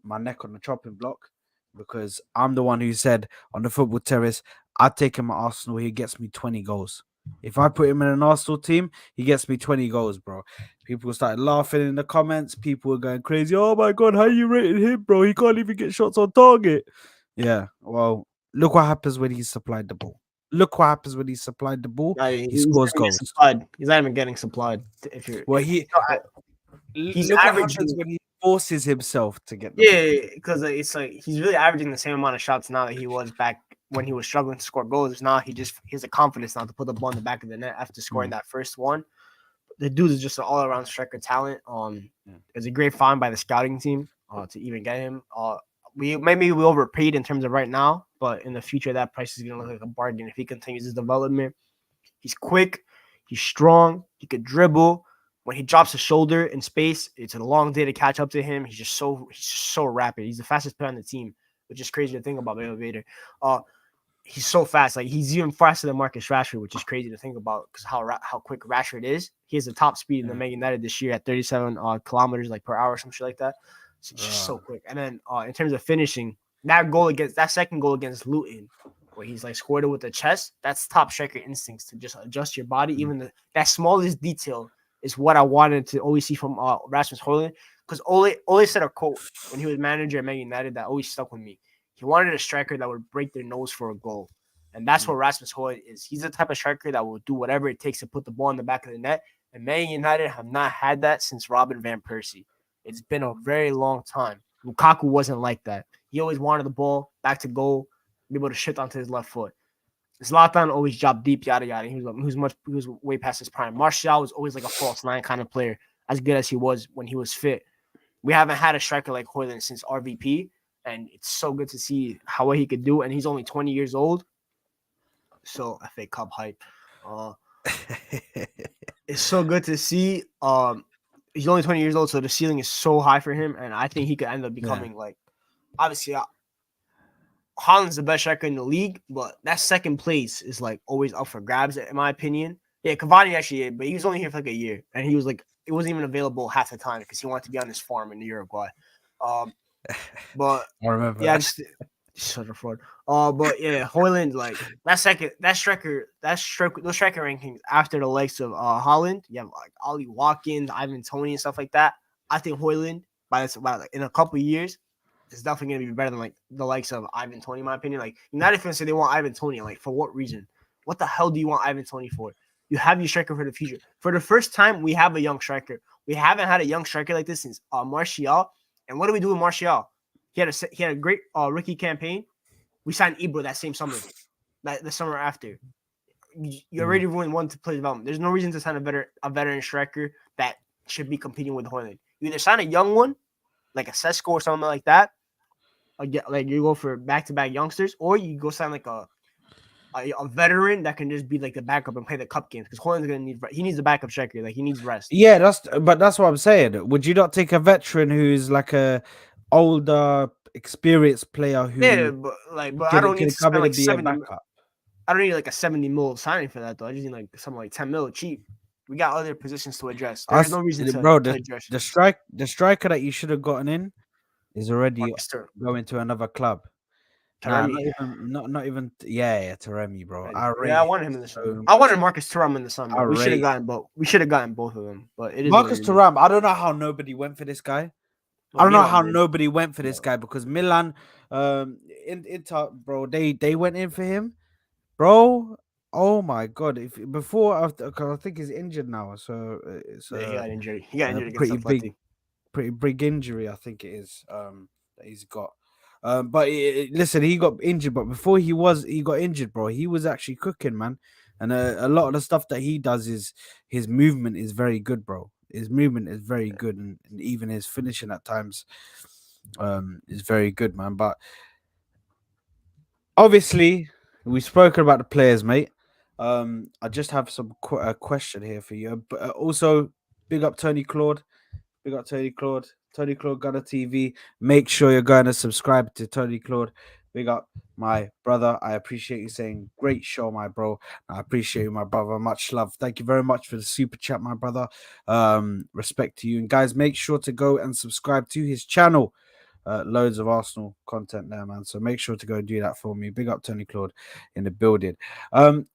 my neck on the chopping block because I'm the one who said on the football terrace, I'd take him at Arsenal. He gets me 20 goals. If I put him in an Arsenal team, he gets me 20 goals, bro. People started laughing in the comments. People were going crazy. Oh my god, how you rated him, bro? He can't even get shots on target. Yeah, well, look what happens when he's supplied the ball. Look what happens when he's supplied the ball. He scores goals. He's not even getting supplied. If you're Well, he's look averaging what happens when he forces himself to get. Yeah, because it's like he's really averaging the same amount of shots now that he was back when he was struggling to score goals. Now he has the confidence now to put the ball in the back of the net after scoring that first one. The dude is just an all-around striker talent. It's a great find by the scouting team to even get him. We overpaid in terms of right now, but in the future that price is gonna look like a bargain if he continues his development. He's quick, he's strong, he could dribble. When he drops a shoulder in space, it's a long day to catch up to him. He's just so rapid. He's the fastest player on the team, which is crazy to think about. Vader. He's so fast. Like he's even faster than Marcus Rashford, which is crazy to think about because how quick Rashford is. He has the top speed in the Man United this year at 37 kilometers like per hour or some shit like that. So just so quick. And then in terms of finishing, that second goal against Luton, where he's like scored it with the chest, that's top striker instincts to just adjust your body. Even that smallest detail is what I wanted to always see from Rasmus Højlund. Because Ole said a quote when he was manager at Man United that always stuck with me. He wanted a striker that would break their nose for a goal. And that's what Rasmus Højlund is. He's the type of striker that will do whatever it takes to put the ball in the back of the net. And Man United have not had that since Robin van Persie. It's been a very long time. Lukaku wasn't like that. He always wanted the ball back to goal, be able to shift onto his left foot. Zlatan always dropped deep, yada yada. He was way past his prime. Martial was always like a false nine kind of player, as good as he was when he was fit. We haven't had a striker like Højlund since RVP, and it's so good to see how well he could do. And he's only 20 years old, so FA Cup hype. It's so good to see. He's only 20 years old, so the ceiling is so high for him, and I think he could end up becoming like, obviously, Haaland's the best striker in the league, but that second place is like always up for grabs, in my opinion. Yeah, Cavani actually, but he was only here for like a year, and he was like, it wasn't even available half the time because he wanted to be on his farm in Uruguay. But I remember. Yeah, just such a fraud. But yeah, Højlund, like those striker rankings after the likes of Haaland, you have like Ollie Watkins, Ivan Toney, and stuff like that. I think Højlund in a couple of years is definitely going to be better than like the likes of Ivan Toney, in my opinion. Like United fans say they want Ivan Toney, like for what reason? What the hell do you want Ivan Toney for? You have your striker for the future. For the first time, we have a young striker. We haven't had a young striker like this since Martial. And what do we do with Martial? He had a great rookie campaign. We signed Ibra that same summer, the summer after. You already ruined one to play development. There's no reason to sign a veteran striker that should be competing with Højlund. You either sign a young one, like a Sesko or something like that, or like you go for back-to-back youngsters, or you go sign like a veteran that can just be like the backup and play the cup games because Højlund's gonna needs a backup striker. Like he needs rest. Yeah, that's what I'm saying. Would you not take a veteran who's like a older experienced player Yeah, who but I don't need can to come spend in like and be a 70. backup. I don't need like a 70 mil signing for that though. I just need like something like 10 mil cheap. We got other positions to address. There is Us, no reason bro. to address The striker that you should have gotten in is already Marcus going to another club. Nah, Taremi. not even. Yeah, Taremi, bro. I Yeah, I rate wanted him him in the summer. so I much. wanted Marcus Thuram in the summer. I We should have rate gotten both. We should have gotten both of them, but it is what Marcus it is. Thuram. I don't know how nobody went for this guy. I Well, don't know Milan how did. nobody went for this No. guy because Milan, Inter, bro, they went in for him, bro. Oh my god! If before after, 'cause I think he's injured now, so it's Yeah, he got injured. He got a injured against Atleti. pretty big injury. I think it is that he's got. But listen, he got injured, but before he got injured, bro. He was actually cooking, man. And a lot of the stuff that he does is his movement is very good, bro. His movement is very good, and even his finishing at times is very good, man. But obviously, we've spoken about the players, mate. I just have some a question here for you. But also, big up Tony Claude. Big up Tony Claude. Tony Claude Gunner TV. Make sure you're going to subscribe to Tony Claude. Big up my brother. I appreciate you saying great show, my bro. I appreciate you, my brother. Much love. Thank you very much for the super chat, my brother. Respect to you. And guys, make sure to go and subscribe to his channel. Loads of Arsenal content there, man. So make sure to go do that for me. Big up Tony Claude in the building.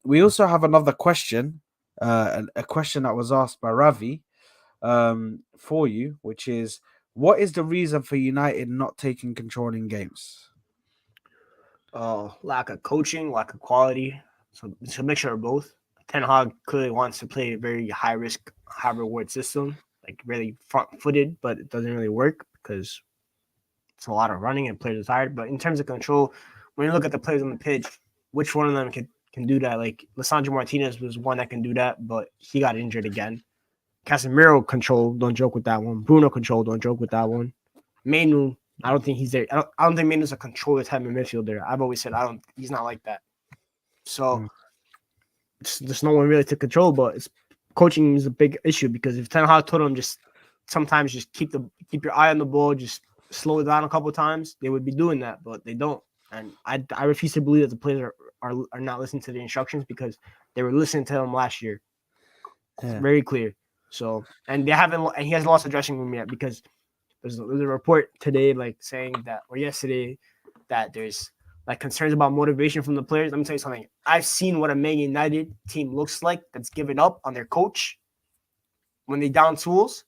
We also have another question. A question that was asked by Ravi for you, which is what is the reason for United not taking control in games? Lack of coaching, lack of quality. So it's a mixture of both. Ten Hag clearly wants to play a very high risk, high reward system, like really front footed, but it doesn't really work because it's a lot of running and players are tired. But in terms of control, when you look at the players on the pitch, which one of them can do that? Like Lissandro Martinez was one that can do that, but he got injured again. Casemiro control, don't joke with that one. Bruno control, don't joke with that one. Mainu, I don't think he's there. I don't think Mainu's a controller type of midfielder. I've always said he's not like that. So there's no one really to control, but coaching is a big issue because if Ten Hag told him sometimes just keep your eye on the ball, just slow it down a couple of times, they would be doing that, but they don't. And I refuse to believe that the players are not listening to the instructions because they were listening to him last year. It's very clear. So and he hasn't lost the dressing room yet because there's a report today saying that or yesterday that there's concerns about motivation from the players. Let me tell you something. I've seen what a Man United team looks like that's given up on their coach when they down tools.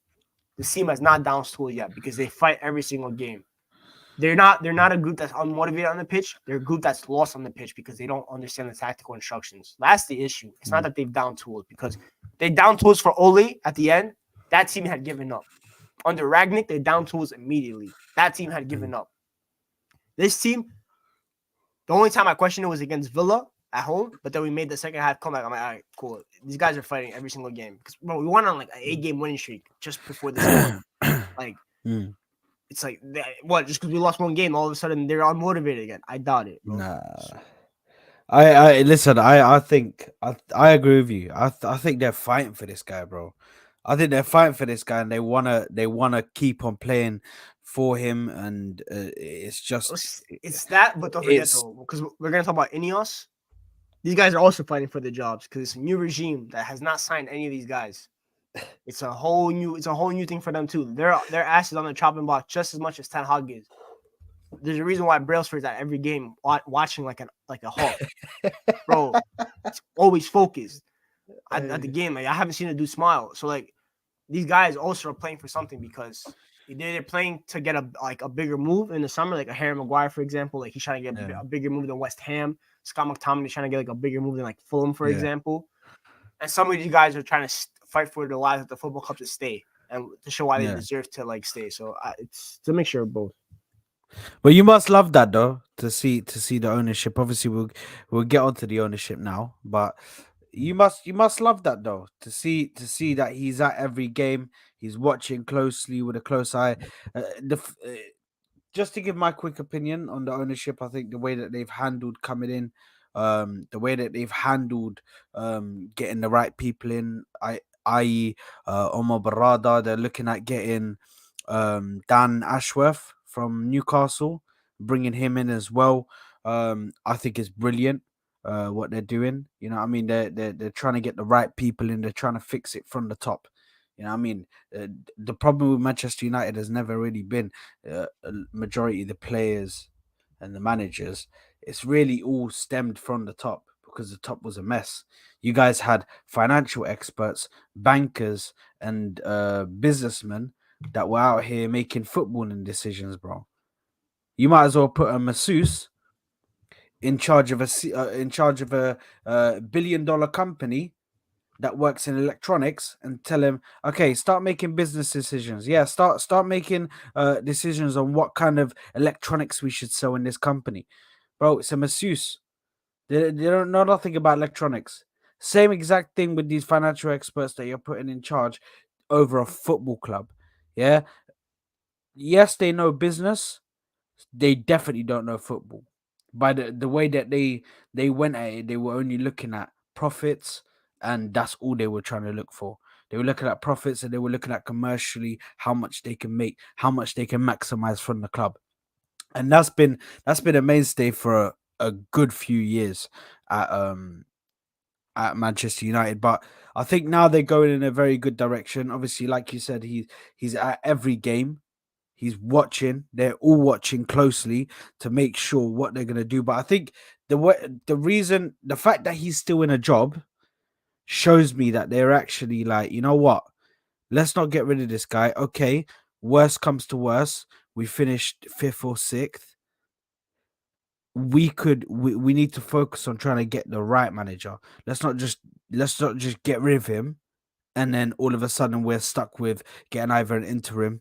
The team has not down tools yet because they fight every single game. They're not a group that's unmotivated on the pitch. They're a group that's lost on the pitch because they don't understand the tactical instructions. That's the issue. It's not that they've down tools because they down tools for Ole at the end. That team had given up. Under Ragnick, they down tools immediately. That team had given up. This team, the only time I questioned it was against Villa at home, but then we made the second half comeback. I'm like, all right, cool. These guys are fighting every single game. Because we went on an 8-game winning streak just before this one. It's like, what? Just because we lost one game, all of a sudden they're unmotivated again. I doubt it, bro. Nah. I listen. I think I agree with you. I think they're fighting for this guy, bro. I think they're fighting for this guy, and they wanna keep on playing for him. And it's just it's that, but don't forget though, because we're gonna talk about INEOS. These guys are also fighting for their jobs because it's a new regime that has not signed any of these guys. It's a whole new thing for them too. Their ass is on the chopping block just as much as Ten Hag is. There's a reason why Brailsford's at every game watching like a hawk, bro. It's always focused at the game. Like I haven't seen a dude smile. So these guys also are playing for something because they're playing to get a bigger move in the summer, like a Harry Maguire, for example. Like he's trying to get a bigger move than West Ham. Scott McTominay's trying to get a bigger move than Fulham, for example. And some of these guys are trying to fight for their lives at the football club to stay and to show why they deserve to stay. So it's a mixture of both. But you must love that though to see the ownership. Obviously, we'll get onto the ownership now, but you must love that though to see that he's at every game. He's watching closely with a close eye. Just to give my quick opinion on the ownership, I think the way that they've handled coming in, the way that they've handled getting the right people in, i.e. Omar Barada, they're looking at getting Dan Ashworth from Newcastle. bringing him in as well. I think it's brilliant. What they're doing, you know, what I mean, they're trying to get the right people in. They're trying to fix it from the top. You know, what I mean, the problem with Manchester United has never really been a majority of the players and the managers. It's really all stemmed from the top because the top was a mess. You guys had financial experts, bankers, and businessmen that were out here making footballing decisions, bro. You might as well put a masseuse in charge of a $1 billion company that works in electronics and tell him, okay, start making business decisions. Yeah, start making decisions on what kind of electronics we should sell in this company. Bro, it's a masseuse. They don't know nothing about electronics. Same exact thing with these financial experts that you're putting in charge over a football club. Yeah. Yes, they know business. They definitely don't know football. By the way that they went at it, they were only looking at profits, and that's all they were trying to look for. They were looking at profits, and they were looking at commercially how much they can make, how much they can maximize from the club. And that's been a mainstay for a good few years at at Manchester United. But I think now they're going in a very good direction. Obviously, like you said, he's at every game. He's watching. They're all watching closely to make sure what they're gonna do. But I think the fact that he's still in a job shows me that they're actually like, you know what? Let's not get rid of this guy. Okay, worst comes to worst, we finished fifth or sixth. We need to focus on trying to get the right manager. Let's not just get rid of him, and then all of a sudden we're stuck with getting either an interim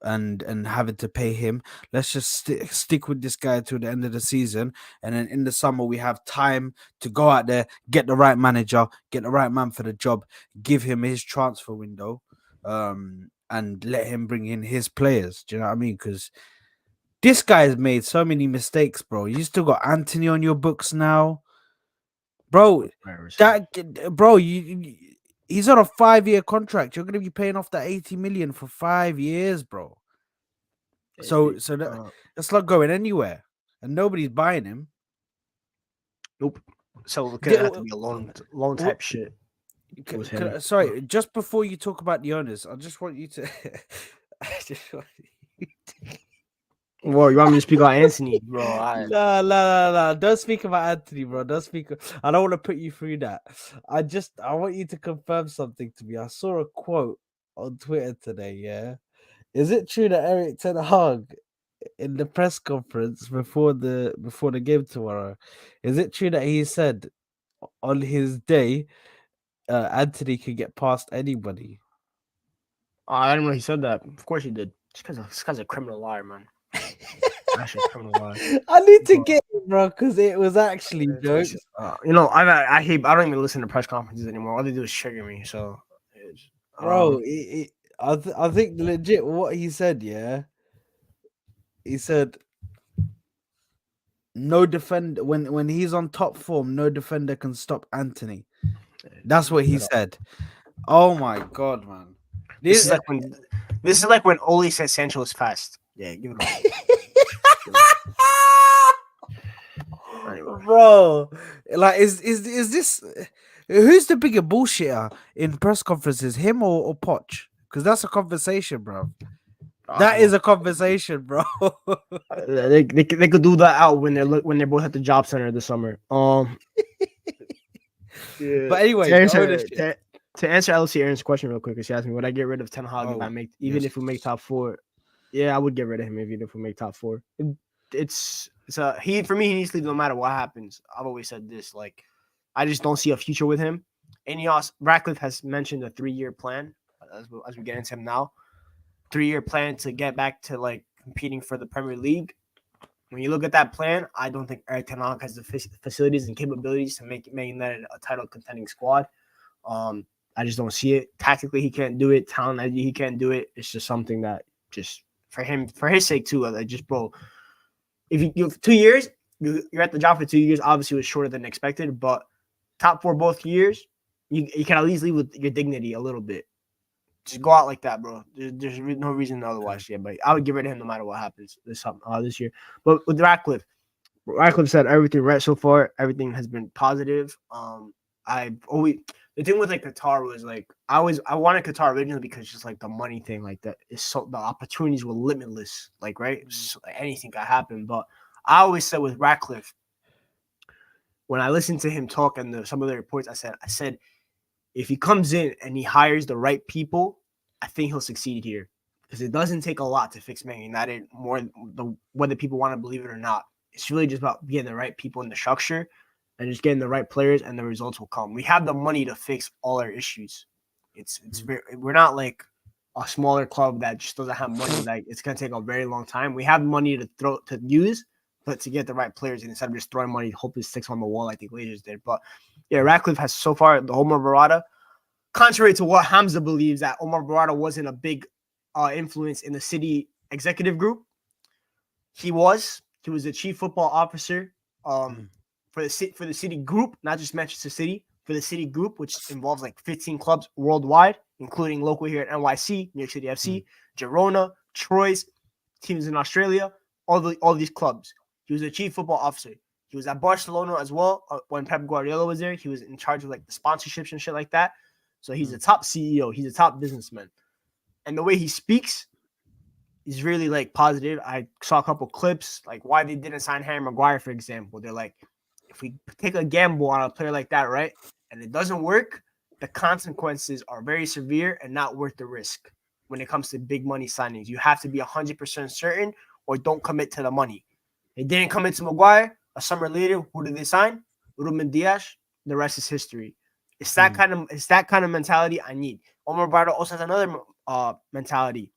and having to pay him. Let's just stick with this guy till the end of the season, and then in the summer we have time to go out there, get the right manager, get the right man for the job, give him his transfer window, and let him bring in his players. Do you know what I mean? Because this guy has made so many mistakes, bro. You still got Anthony on your books now, bro. Bro, he's on a 5-year contract. You're gonna be paying off that 80 million for 5 years, bro. That's not going anywhere, and nobody's buying him. Nope. So it could have to be a loan type shit. Sorry, just before you talk about the owners, I just want you to. Well, you want me to speak on Anthony, bro? No. Don't speak about Anthony, bro. Don't speak. I don't want to put you through that. I want you to confirm something to me. I saw a quote on Twitter today. Yeah, is it true that Eric Ten Hag in the press conference before the game tomorrow, is it true that he said on his day, Anthony can get past anybody? I didn't know he said that. Of course he did. This guy's a criminal liar, man. Actually, a criminal liar. I need to get it, bro, because it was actually jokes. You know, I hate. I don't even listen to press conferences anymore. All they do is trigger me. So, bro, I think legit what he said. Yeah, he said no defender when he's on top form, no defender can stop Anthony. That's what he said. Oh my god, man! This is like when Oli said Sancho is fast. Yeah, give it up. Bro, like is this who's the bigger bullshitter in press conferences, him or Poch? Because that's a conversation, bro. That is a conversation, bro. They could do that out when they're both at the job center this summer. Yeah. But anyway, to answer LC Aaron's question real quick, because she asked me, would I get rid of Ten Hag if we make top 4? Yeah, I would get rid of him even if we make top 4. For me, he needs to leave no matter what happens. I've always said this, like, I just don't see a future with him. INEOS Ratcliffe has mentioned a 3-year plan, as we get into him now. 3-year plan to get back to like competing for the Premier League. When you look at that plan, I don't think Eric Ten Hag has the facilities and capabilities to make that a title contending squad. I just don't see it. Tactically, he can't do it. Talent, he can't do it. It's just something that just for his sake too. Like, just bro, if you 2 years, you're at the job for 2 years. Obviously, it was shorter than expected, but top 4 both years, you can at least leave with your dignity a little bit. just go out like that, bro. There's no reason otherwise. Yeah, but I would give it to him no matter what happens this year. But with Ratcliffe said everything right so far. Everything has been positive. I always the thing with like Qatar was like I wanted Qatar originally because just like the money thing, like that is so the opportunities were limitless, like right, so, like, anything could happen. But I always said with Ratcliffe, when I listened to him talk and some of the reports, I said if he comes in and he hires the right people, I think he'll succeed here because it doesn't take a lot to fix Man United. Whether people want to believe it or not, it's really just about getting the right people in the structure and just getting the right players, and the results will come. We have the money to fix all our issues. We're not like a smaller club that just doesn't have money. Like it's gonna take a very long time. We have money to use, but to get the right players instead of just throwing money, hopefully sticks on the wall like the Glazers did. But yeah, Ratcliffe has so far the Omar Barada. Contrary to what Hamza believes, that Omar Barada wasn't a big influence in the City executive group. He was the chief football officer for the City group, not just Manchester City, for the City group, which involves like 15 clubs worldwide, including local here at NYC, New York City FC, Girona, Troyes, teams in Australia, all these clubs. He was the chief football officer. He was at Barcelona as well when Pep Guardiola was there. He was in charge of like the sponsorships and shit like that. So he's a top CEO. He's a top businessman. And the way he speaks is really like positive. I saw a couple clips, like why they didn't sign Harry Maguire, for example. They're like, if we take a gamble on a player like that, right, and it doesn't work, the consequences are very severe and not worth the risk when it comes to big money signings. You have to be 100% certain or don't commit to the money. They didn't commit to Maguire. A summer later, who did they sign? Ruben Dias. The rest is history. It's that kind of mentality I need. Omar Bardo also has another mentality.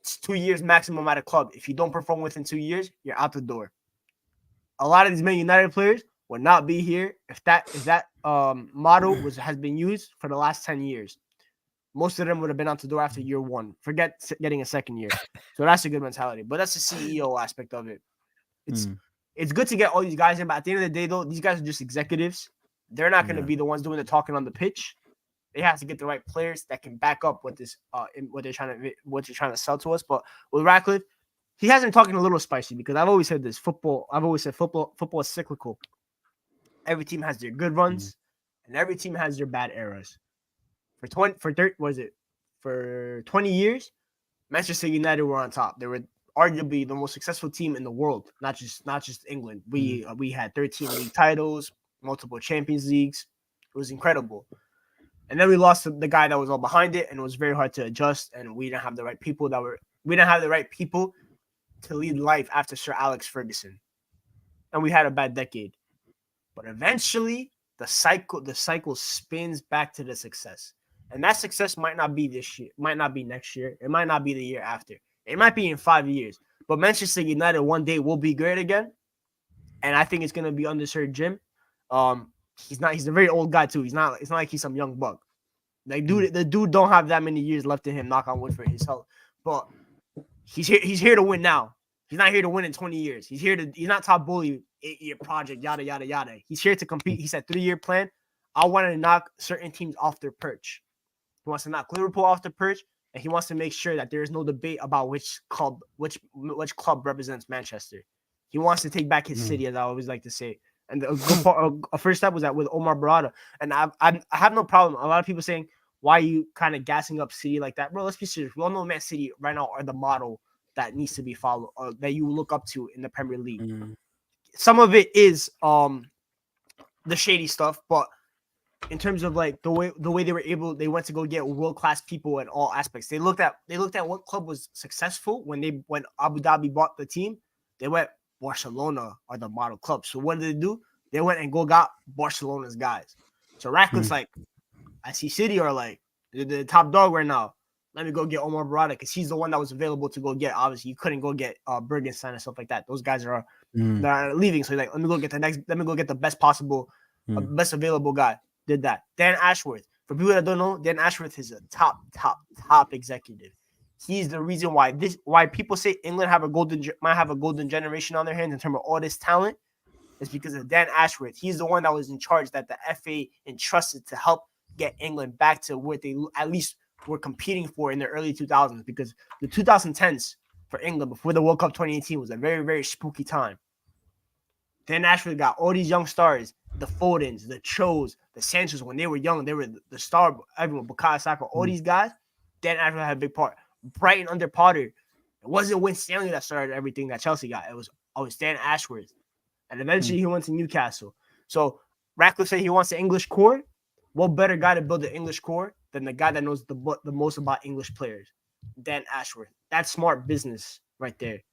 It's 2 years maximum at a club. If you don't perform within 2 years, you're out the door. A lot of these Man United players would not be here if that motto has been used for the last 10 years. Most of them would have been out the door after year one. Forget getting a second year. So that's a good mentality. But that's the CEO aspect of it. It's good to get all these guys in, but at the end of the day, though, these guys are just executives. They're not going to be the ones doing the talking on the pitch. They have to get the right players that can back up what they're trying to sell to us. But with Ratcliffe, he has been talking a little spicy because I've always said this. Football is cyclical. Every team has their good runs, and every team has their bad eras. For 20 years, Manchester United were on top. They were arguably the most successful team in the world, not just England. We had 13 league titles, multiple Champions Leagues. It was incredible. And then we lost the guy that was all behind it, and it was very hard to adjust. And we didn't have the right people to lead life after Sir Alex Ferguson. And we had a bad decade. But eventually the cycle spins back to the success. And that success might not be this year, might not be next year, it might not be the year after. It might be in 5 years. But Manchester United one day will be great again. And I think it's gonna be under Sir Jim. He's a very old guy too. It's not like he's some young buck. Like the dude don't have that many years left in him, knock on wood for his health. But he's here to win now. He's not here to win in 20 years. He's not top bully, 8-year project, yada, yada, yada. He's here to compete. He said 3-year plan. I want to knock certain teams off their perch. He wants to knock Liverpool off the perch, and he wants to make sure that there is no debate about which club represents Manchester. He wants to take back his city, as I always like to say. And a first step was that with Omar Barada. And I have no problem. A lot of people saying, why are you kind of gassing up City like that? Bro, let's be serious. We all know Man City right now are the model that needs to be followed, that you look up to in the Premier League. Some of it is the shady stuff, but in terms of like the way they went to go get world-class people in all aspects. They looked at what club was successful when Abu Dhabi bought the team. They went, Barcelona are the model club. So what did they do? They went and got Barcelona's guys. So Ratcliffe's like, I see City are like the top dog right now. Let me go get Omar Barada because he's the one that was available to go get. Obviously, you couldn't go get Bergenstein and stuff like that. Those guys are leaving. So like, let me go get the best possible, best available guy. Did that. Dan Ashworth. For people that don't know, Dan Ashworth is a top executive. He's the reason why people say England might have a golden generation on their hands in terms of all this talent. Is because of Dan Ashworth. He's the one that was in charge that the FA entrusted to help get England back to where they at least were competing for in the early 2000s, because the 2010s for England before the World Cup 2018 was a very, very spooky time. Dan Ashworth got all these young stars, the Fodens, the Chos, the Sanchos. When they were young, they were the star. Everyone, Bukayo Saka, all these guys. Dan Ashworth had a big part. Brighton under Potter, it wasn't Win Stanley that started everything that Chelsea got. It was Dan Ashworth, and eventually he went to Newcastle. So Ratcliffe said he wants the English core. What better guy to build the English core than the guy that knows the most about English players? Dan Ashworth. That's smart business right there.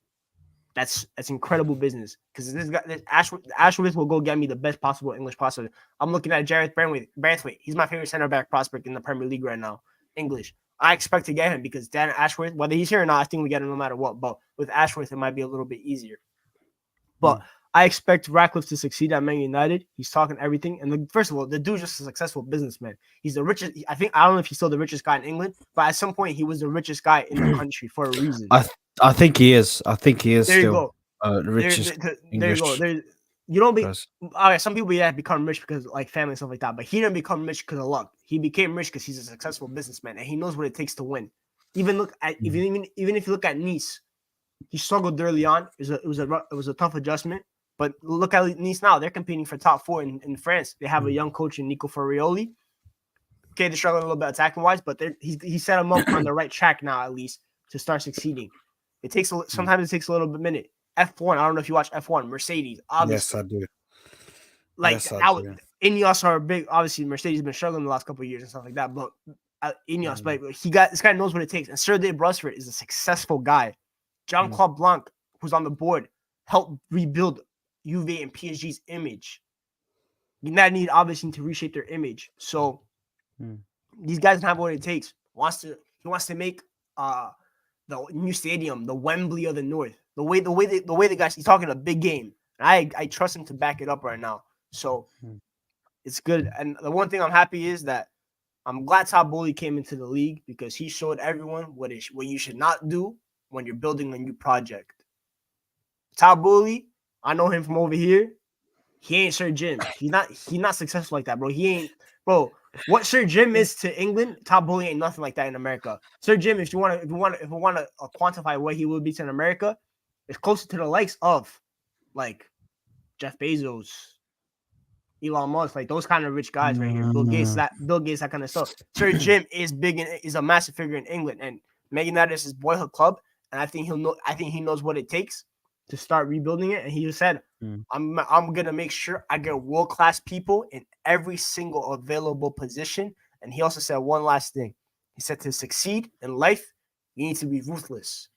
That's incredible business, because this Ashworth will go get me the best possible English possible. I'm looking at Jareth Branthwaite. He's my favorite center back prospect in the Premier League right now. English. I expect to get him because Dan Ashworth, whether he's here or not, I think we get him no matter what. But with Ashworth, it might be a little bit easier. But I expect Ratcliffe to succeed at Man United. He's talking everything. And first of all, the dude's just a successful businessman. He's the richest. I don't know if he's still the richest guy in England, but at some point he was the richest guy in the country for a reason. I think he is. I think he is there you still go. the richest English. There you go. You don't be okay. Some people become rich because like family and stuff like that, but he didn't become rich because of luck. He became rich because he's a successful businessman and he knows what it takes to win. Even if you look at Nice, he struggled early on. It was a tough adjustment. But look at Nice now; they're competing for top 4 in France. They have a young coach in Nico Farioli. Okay, they're struggling a little bit attacking wise, but he set them up on the right track now, at least to start succeeding. Sometimes it takes a little bit minute. F1, I don't know if you watch F1. Mercedes, obviously. Yes, I do. Like INEOS are big. Obviously, Mercedes has been struggling the last couple of years and stuff like that. But INEOS, but this guy knows what it takes. And Sir Dave Brusford is a successful guy. Jean-Claude Blanc, who's on the board, helped rebuild Juve and PSG's image. United need obviously to reshape their image. So these guys have what it takes. He wants to make the new stadium, the Wembley of the North. The way the guys, he's talking a big game. I trust him to back it up right now. So it's good. And the one thing I'm happy is that I'm glad Todd Bowley came into the league, because he showed everyone what you should not do when you're building a new project. Todd Bowley, I know him from over here. He ain't Sir Jim. He's not successful like that, bro. He ain't, bro. What Sir Jim is to England, Todd Bowley ain't nothing like that in America. Sir Jim, if we want to quantify what he would be to in America, it's closer to the likes of like Jeff Bezos, Elon Musk, like those kind of rich guys right here. Bill Gates, that kind of stuff. Sir Jim is big and is a massive figure in England, and Man United is his boyhood club, and I think he knows what it takes to start rebuilding it. And he just said, I'm gonna make sure I get world-class people in every single available position. And he also said one last thing. He said, to succeed in life, you need to be ruthless.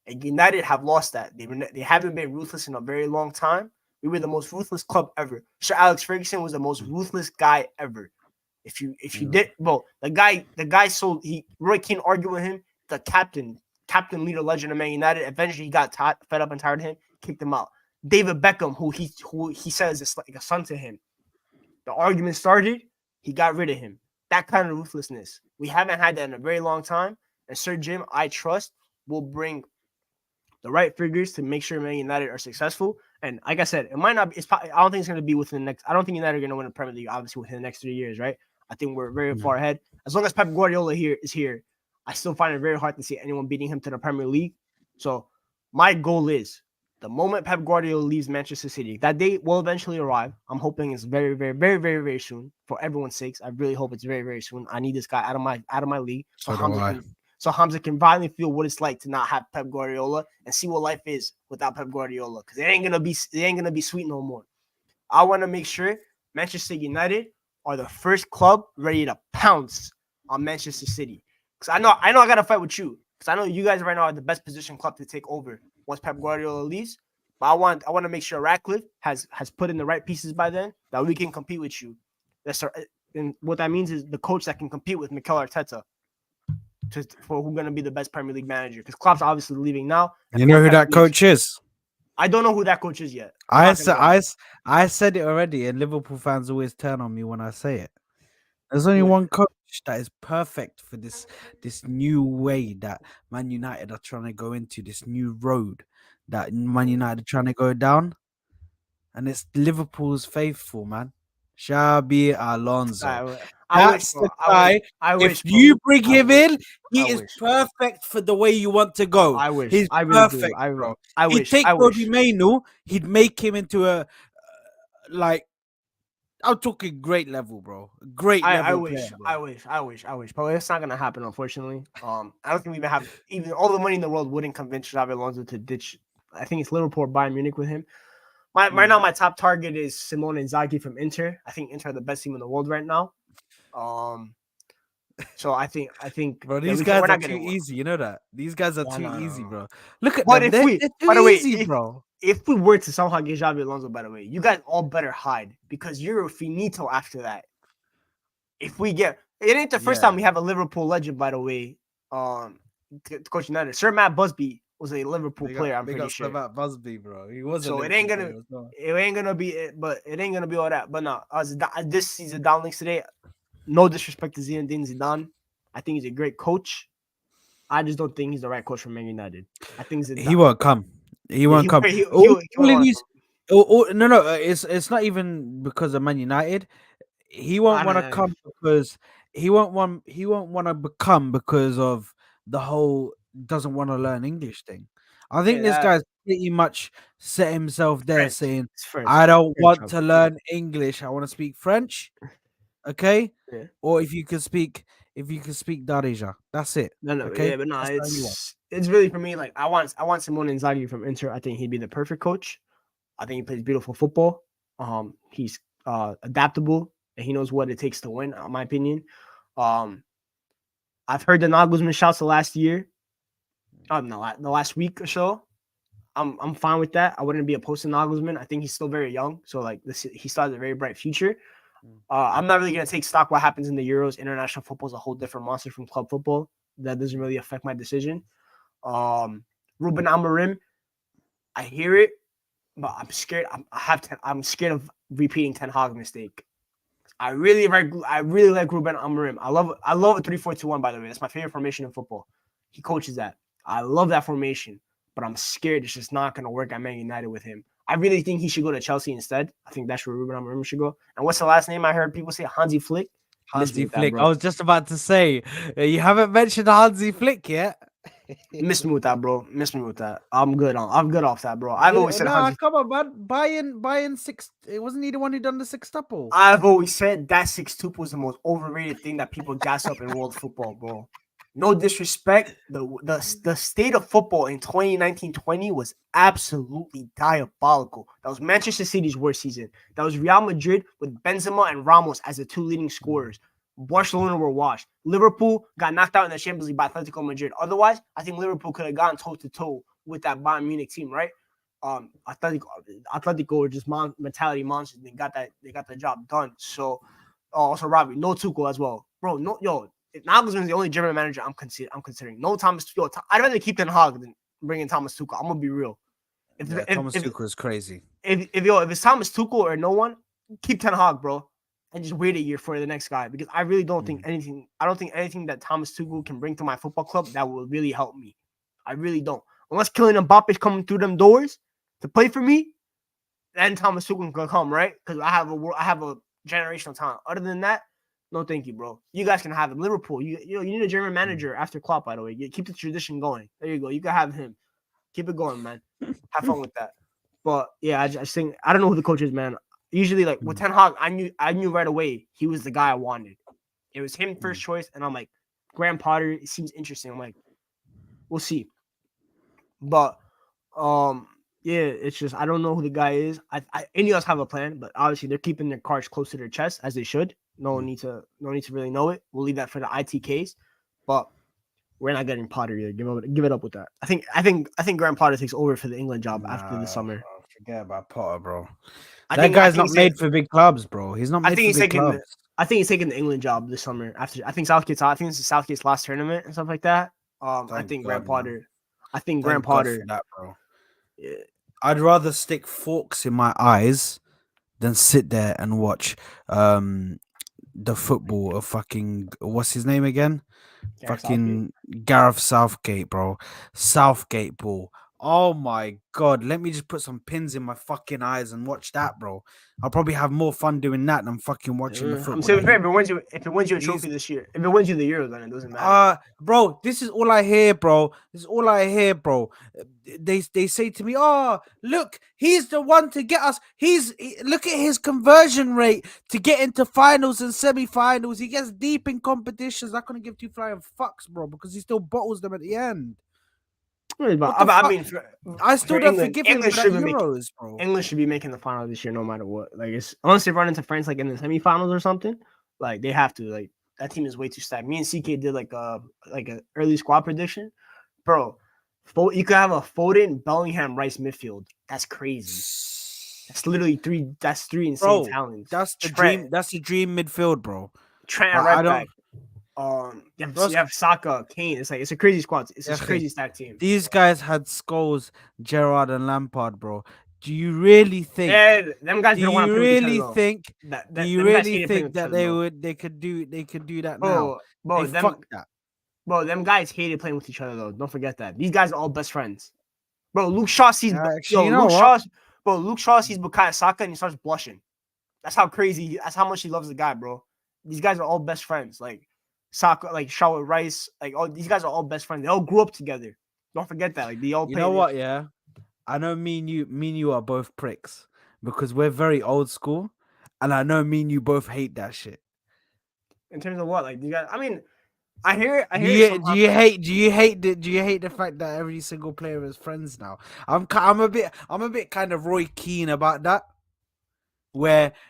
And United have lost that. They haven't been ruthless in a very long time. We were the most ruthless club ever. Sir Alex Ferguson was the most ruthless guy ever. If you did, bro, the guy sold. Roy Keane argued with him. The captain, leader, legend of Man United. Eventually, he got fed up and tired of him, kicked him out. David Beckham, who he says is like a son to him. The argument started. He got rid of him. That kind of ruthlessness. We haven't had that in a very long time. And Sir Jim, I trust, will bring the right figures to make sure Man United are successful. And like I said, it might not be. I don't think it's going to be within the next. I don't think United are going to win the Premier League, obviously, within the next 3 years, right? I think we're very far ahead. As long as Pep Guardiola is here, I still find it very hard to see anyone beating him to the Premier League. So my goal is, the moment Pep Guardiola leaves Manchester City, that day will eventually arrive. I'm hoping it's very, very, very, very, very soon. For everyone's sakes, I really hope it's very, very soon. I need this guy out of my league, so Hamza can finally feel what it's like to not have Pep Guardiola and see what life is without Pep Guardiola. Because it ain't gonna be sweet no more. I want to make sure Manchester United are the first club ready to pounce on Manchester City. Because I know I gotta fight with you. Because I know you guys right now are the best position club to take over once Pep Guardiola leaves. But I want to make sure Ratcliffe has put in the right pieces by then that we can compete with you. And what that means is the coach that can compete with Mikel Arteta for who's going to be the best Premier League manager. Because Klopp's obviously leaving now. You know who that coach is? I don't know who that coach is yet. I said it already, and Liverpool fans always turn on me when I say it. There's only one coach that is perfect for this new way that Man United are trying to go into, this new road that Man United are trying to go down. And it's Liverpool's faithful, man. Xabi Alonso. I wish, That's bro. the guy. I If wish, bro. you bring I him wish. in, I he is wish. perfect for the way you want to go. I wish. He's I really do. perfect, bro. I He'd wish. take I Kobe wish. Mainu, he'd make him into a like I'm talking great level, bro. Great I level player, wish, bro. I wish, but it's not gonna happen, unfortunately. I don't think we even have even all the money in the world wouldn't convince Xabi Alonso to ditch. I think it's Liverpool or Bayern Munich with him. Right now, my top target is Simone Inzaghi from Inter. I think Inter are the best team in the world right now. Um, so I think Bro, that these we're guys are not too getting one. easy. You know that? These guys are No, too no, easy, no. bro. Look at But them. if we, They're too by the way, easy, bro. if we were to somehow get Xabi Alonso, by the way, you guys all better hide because you're finito after that. If we get it ain't the first Yeah. time we have a Liverpool legend, by the way. Coach United, Sir Matt Busby was a Liverpool player. I'm Big pretty up sure. Saad Busby, bro. He was a So Liverpool player as well. it ain't gonna be it, but it ain't gonna be all that. But no, this season down links today. No disrespect to Zinedine Zidane. I think he's a great coach. I just don't think he's the right coach for Man United. I think He Zidane. won't come. He Yeah, won't come. he All wouldn't it want to is, come. no. It's not even because of Man United. He won't I want to know. come because he won't want to become because of the whole doesn't want to learn English thing. I think Yeah, this that guy's pretty much set himself there French. saying, It's French. I don't French. want to learn English. I want to speak French. Okay? Yeah. Or if you can speak Darija. That's it. No, Okay? yeah, but no, That's the only one. it's really for me. Like I want Simone Inzaghi from Inter. I think he'd be the perfect coach. I think he plays beautiful football. He's adaptable and he knows what it takes to win. In my opinion, um, I've heard the Nagelsmann shouts the last year. No, the last week or so. I'm fine with that. I wouldn't be opposed to Nagelsmann. I think he's still very young, so like he still has a very bright future. I'm not really gonna take stock what happens in the Euros. International football is a whole different monster from club football. That doesn't really affect my decision. Ruben Amorim, I hear it, but I'm scared. I'm scared of repeating Ten Hag mistake. I really like Ruben Amorim. I love a 3-4-2-1, by the way. That's my favorite formation in football. He coaches that. I love that formation, but I'm scared it's just not gonna work at Man United with him. I really think he should go to Chelsea instead. I think that's where Ruben Amorim should go. And what's the last name I heard people say? Hansi Flick. Miss me Hansi with that, Flick. I bro. was just about to say, you haven't mentioned Hansi Flick yet. Miss me with that, bro. Miss me with that. I'm good off that, bro. I've always said Nah, Hansi. come on, man. Bayern six. It wasn't he the one who done the sextuple? I've always said that 6-2 was the most overrated thing that people gas up in world football, bro. No disrespect, the state of football in 2019-20 was absolutely diabolical. That was Manchester City's worst season. That was Real Madrid with Benzema and Ramos as the two leading scorers. Barcelona were washed. Liverpool got knocked out in the Champions League by Atletico Madrid. Otherwise, I think Liverpool could have gone toe to toe with that Bayern Munich team, right? Atletico were just mentality monsters. They got the job done. So, also Robbie, no Tuchel as well, bro. No, yo, if Nagelsmann is the only German manager I'm considering. No Thomas. Yo, I'd rather keep Ten Hag than bringing Thomas Tuchel. I'm gonna be real. Yeah, Thomas Tuchel is crazy. If it's Thomas Tuchel or no one, keep Ten Hag, bro, and just wait a year for the next guy because I really don't think anything. I don't think anything that Thomas Tuchel can bring to my football club that will really help me. I really don't. Unless Kylian Mbappe is coming through them doors to play for me, then Thomas Tuchel can come, right? Because I have a generational talent. Other than that, no, thank you, bro. You guys can have him. Liverpool, you need a German manager after Klopp, by the way. You keep the tradition going. There you go. You can have him. Keep it going, man. Have fun with that. But yeah, I just think I don't know who the coach is, man. Usually, like with Ten Hag, I knew right away he was the guy I wanted. It was him first choice, and I'm like, Graham Potter. It seems interesting. I'm like, we'll see. But yeah, it's just I don't know who the guy is. INEOS have a plan, but obviously they're keeping their cards close to their chest as they should. No need to really know it. We'll leave that for the ITKs. But we're not getting Potter either. Give it up with that. I think Graham Potter takes over for the England job after the summer. Bro, forget about Potter, bro. I That think guy's not made for big clubs, bro. He's not I made think for he's big taking clubs. I think he's taking the England job this summer. After I think Southgate's out. I think this is Southgate's last tournament and stuff like that. I think Graham Potter. I think Graham Potter. For that, bro. Yeah. I'd rather stick forks in my eyes than sit there and watch the football of fucking what's his name again? Gareth Fucking Gareth Southgate, bro. Southgate ball. Oh my god, let me just put some pins in my fucking eyes and watch that, bro. I'll probably have more fun doing that than fucking watching the I'm football. saying That if it wins you a these trophy this year, if it wins you the Euro, then it doesn't matter. bro, this is all I hear, bro. This is all I hear, bro. They say to me, "Oh, look, he's the one to get us. Look at his conversion rate to get into finals and semi-finals. He gets deep in competitions. I couldn't give two flying fucks, bro, because he still bottles them at the end. What the I fuck? mean, I for still don't England, forgive him for that Euros, bro. England should be making the final this year, no matter what. Like, it's unless they run into France like in the semifinals or something, like they have to. Like that team is way too stacked. Me and CK did like a early squad prediction, bro. You could have a Foden, Bellingham, Rice midfield. That's crazy. That's literally three. That's three insane Bro, talents. that's the dream. That's the dream midfield, bro. Trent But at I right don't. back. You Bro, have Saka, Kane. It's a crazy squad. It's a okay, crazy stacked team. these guys had Scholes, Gerrard, and Lampard, bro. Do you really think? And them guys Do didn't want to you play with each other really though. think? Do you Them guys really hated playing think with each that other though. they could do that now? Bro, They bro, them fucked that. bro, them guys hated playing with each other though. Don't forget that. These guys are all best friends. Bro, Luke Shaw sees Actually, you know what? Luke Shaw sees Bukayo Saka and he starts blushing. That's how crazy. That's how much he loves the guy, bro. These guys are all best friends. Like Saka, like Shaw with Rice, like all these guys are all best friends. They all grew up together. Don't forget that. Like they all You play. know what? Yeah, I know me and you are both pricks because we're very old school, and I know me and you both hate that shit. In terms of what, like you guys. I mean, I hear Do it you sometimes. do you hate the fact that every single player is friends now? I'm a bit kind of Roy Keane about that.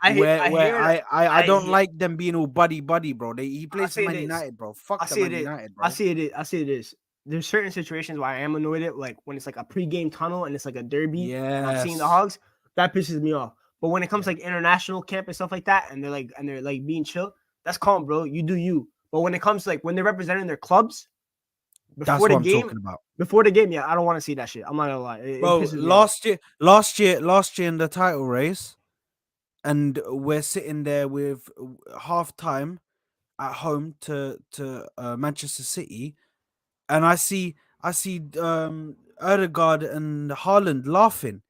I hear it. I I don't hear. like them being all buddy bro. He I plays for say Man this. United, bro. I Fuck the see Man it. United, I bro. see it. I see it is. There's certain situations where I am annoyed at, like when it's like a pregame tunnel and it's like a derby, and I'm seeing the Yes, Hogs. That pisses me off. But when it comes to like international camp and stuff like that, and they're like being chill, that's calm, bro. You do you. But when it comes to like when they're representing their clubs that's before what the I'm game, talking about, yeah, I don't want to see that shit. I'm not gonna lie. It bro. pisses me off. Last year in the title race, and we're sitting there with half time at home to Manchester City, and I see Erdegaard and Haaland laughing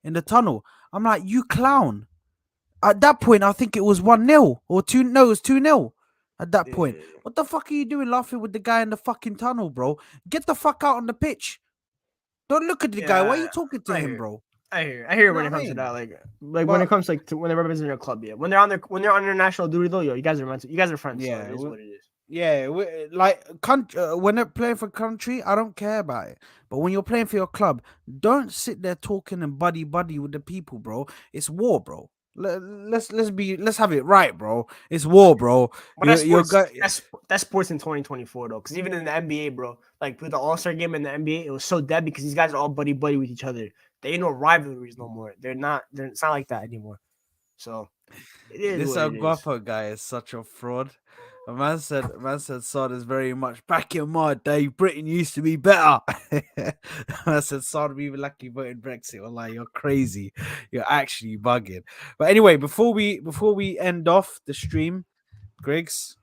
in the tunnel. I'm like, you clown. At that point, I think it was 1-0 or 2. No, it was 2-0 at that point. Yeah, What the fuck are you doing laughing with the guy in the fucking tunnel, bro? Get the fuck out on the pitch. Don't look at the guy. Why are yeah, you talking to I him, hear. bro? I hear You know when it what I comes to that, mean? like when it But comes like to when they're representing their club, yeah. When they're on their national duty though, yo, you guys are friends, so it yeah, is what it is. yeah, like when they're playing for country, I don't care about it. But when you're playing for your club, don't sit there talking and buddy with the people, bro. It's war, bro. Let's have it right, bro. It's war, bro. But You're go- that's sports in 2024 though, because even in the NBA, bro, like with the All Star game in the NBA, it was so dead because these guys are all buddy with each other. They ain't no rivalries no more. They're not. It's not like that anymore. So it is This what it is. Guapo guy is such a fraud. Man said Saad is very much back in my day. Britain used to be better. Man said Saad we were lucky voted Brexit. Well, you're crazy. You're actually bugging. But anyway, before we end off the stream, Griggs,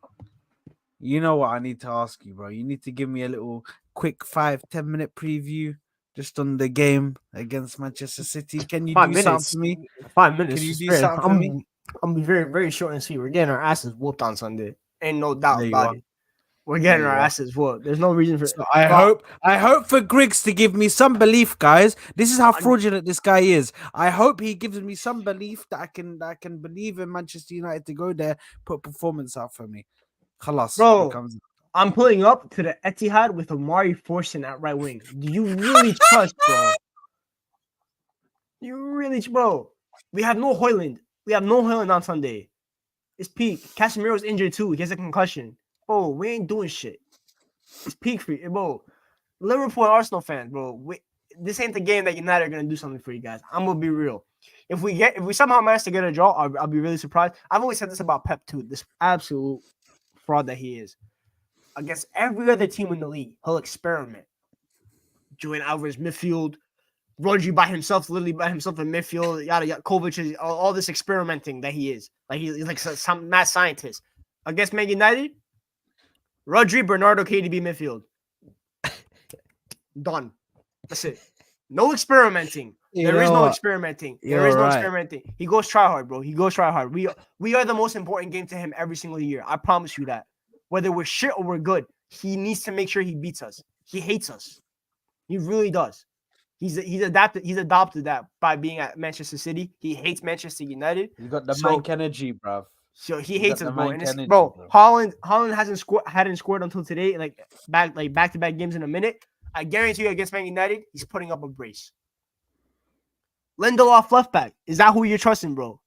you know what I need to ask you, bro. You need to give me a little quick 5-10 minute preview just on the game against Manchester City. Can you Five do something minutes. for me? 5 minutes. Can you Just do fair. something for me? I'm be very very short and sweet. We're getting our asses whooped on Sunday. Ain't no doubt There you about are. it. We're There getting our you are. asses whooped. There's no reason for. So Bro, I hope for Griggs to give me some belief, guys. This is how fraudulent this guy is. I hope he gives me some belief that I can believe in Manchester United to go there, put performance out for me. Khalas, he bro, comes. I'm pulling up to the Etihad with Amari Forson at right wing. Do you really trust, bro? You really, bro? We have no Hoyland. We have no Hoyland on Sunday. It's peak. Casemiro's injured too. He has a concussion. Bro, we ain't doing shit. It's peak for you, bro. Liverpool and Arsenal fans, bro. This ain't the game that United are gonna do something for you guys. I'm gonna be real. If we somehow manage to get a draw, I'll be really surprised. I've always said this about Pep too. This absolute fraud that he is. Against every other team in the league, he'll experiment. Julian Alvarez midfield, Rodri by himself, literally by himself in midfield, yada yada. Kovac, all this experimenting that he is. Like he's like some mad scientist. Against Man United, Rodri, Bernardo, KDB midfield. Done. That's it. No experimenting. You There is know no what? experimenting. There is You're no right. experimenting. He goes try hard, bro. He goes try hard. We are the most important game to him every single year. I promise you that. Whether we're shit or we're good, he needs to make sure he beats us. He hates us. He really does. He's adapted. He's adopted that by being at Manchester City. He hates Manchester United. You got the So Mank energy, bruv. so he You hates got us, the bro. And Mank it's energy, bro. bro. Holland hadn't scored until today. Back to back games in a minute. I guarantee you against Man United, he's putting up a brace. Lindelof left back. Is that who you're trusting, bro?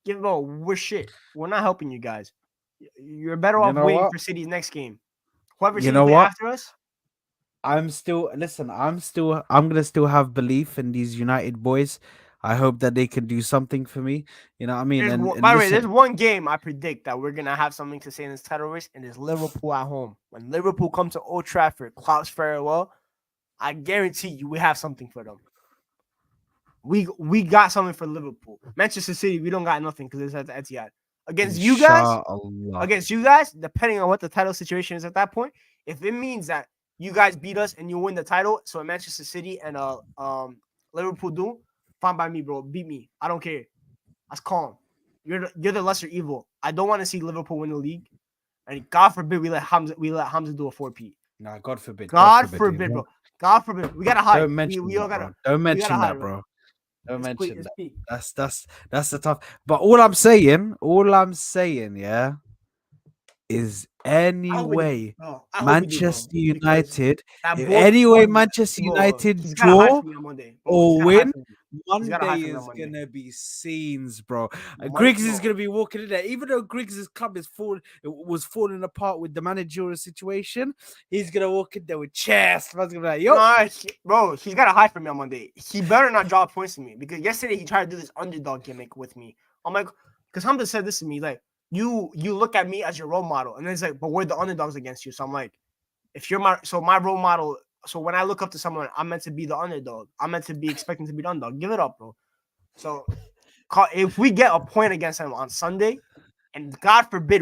Bro, we're shit. We're not helping you guys. You're better You off know waiting what? for City's next game. Whoever You City know play what? after us, I'm gonna still have belief in these United boys. I hope that they can do something for me. You know what I mean? And by the way, there's listen, one game I predict that we're gonna have something to say in this title race, and it's Liverpool at home. When Liverpool come to Old Trafford, Klaus farewell, I guarantee you we have something for them. We got something for Liverpool. Manchester City, we don't got nothing because it's at the Etihad. inshallah. Against you guys, depending on what the title situation is at that point, if it means that you guys beat us and you win the title, so Manchester City and Liverpool do, fine by me, bro. Beat me. I don't care. That's calm. You're the lesser evil. I don't want to see Liverpool win the league, and God forbid we let Hamza do a 4P. Nah, God forbid. God You forbid, know? bro. God forbid. We gotta hide. Don't mention We all that, gotta. bro. Don't We gotta mention hide, that, bro. bro. Don't It's peak. mention It's that. peak. That's the tough. But all I'm saying, yeah, is I hope we do. anyway Oh, I hope we do, bro. Manchester Because United, that if boy, anyway Manchester bro, United he's gotta hide draw for me on Monday, bro. He's or gotta hide win, for me. He's gotta hide Monday for me on is Monday. gonna be scenes, bro. Griggs is Bro. gonna be walking in there, even though Griggs' club was falling apart with the managerial situation. He's gonna walk in there with chest. Man's gonna be like, yo, Nah, bro, he's gotta hide for me on Monday. He better not drop points to me because yesterday he tried to do this underdog gimmick with me. I'm like, because Hamza said this to me, like, you look at me as your role model, and then it's like, but we're the underdogs against you. So I'm like, if you're my role model, so when I look up to someone, I'm meant to be the underdog. I'm meant to be expecting to be the underdog. Give it up, bro. So if we get a point against him on Sunday, and God forbid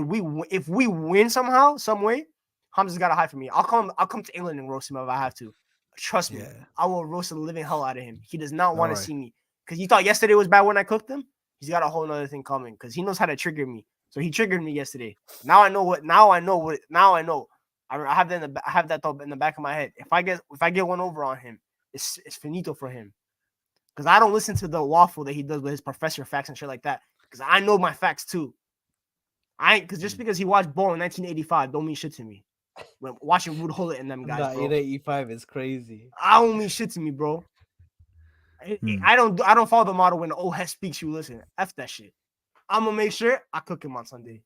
if we win somehow, some way, Hamza's gotta hide from me. I'll come to England and roast him if I have to. Trust me, yeah, I will roast the living hell out of him. He does not all want to right, see me because he thought yesterday was bad when I cooked him. He's got a whole nother thing coming because he knows how to trigger me. So he triggered me yesterday. Now I know what. Now I know. I have that. I have that thought in the back of my head. If I get one over on him, it's finito for him. Because I don't listen to the waffle that he does with his professor facts and shit like that. Because I know my facts too. I ain't because just because he watched ball in 1985 don't mean shit to me. When watching Rude Hullet and them guys, that bro. 85 is crazy. I don't mean shit to me, bro. I don't follow the model when the old head speaks, you listen. F that shit. I'm gonna make sure I cook him on Sunday.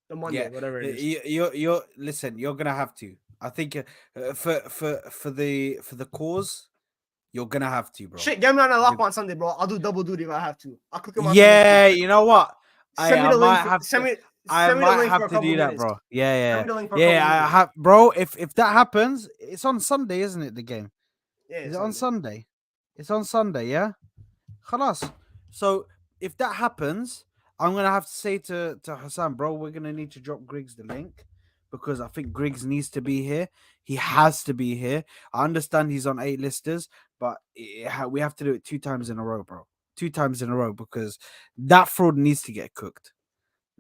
The Monday, whatever it is. You're listen. You're gonna have to. I think for the cause, you're gonna have to, bro. Shit, get me on that lock on Sunday, bro. I'll do double duty if I have to. I'll cook him on Sunday. Yeah, you know what? Send me I the link. might have Send to. me. I Send me the might link for have a to couple do that, minutes. bro. Yeah, Send me the link for a couple yeah. I minutes. have, bro. If that happens, it's on Sunday, isn't it? The game Yeah, is it on Sunday? It's on Sunday, yeah. Khalas. So if that happens, I'm gonna have to say to Hassan, bro, we're gonna need to drop Griggs the link because I think Griggs needs to be here. He has to be here. I understand he's on 8 listers, but we have to do it 2 times in a row, bro. 2 times in a row because that fraud needs to get cooked.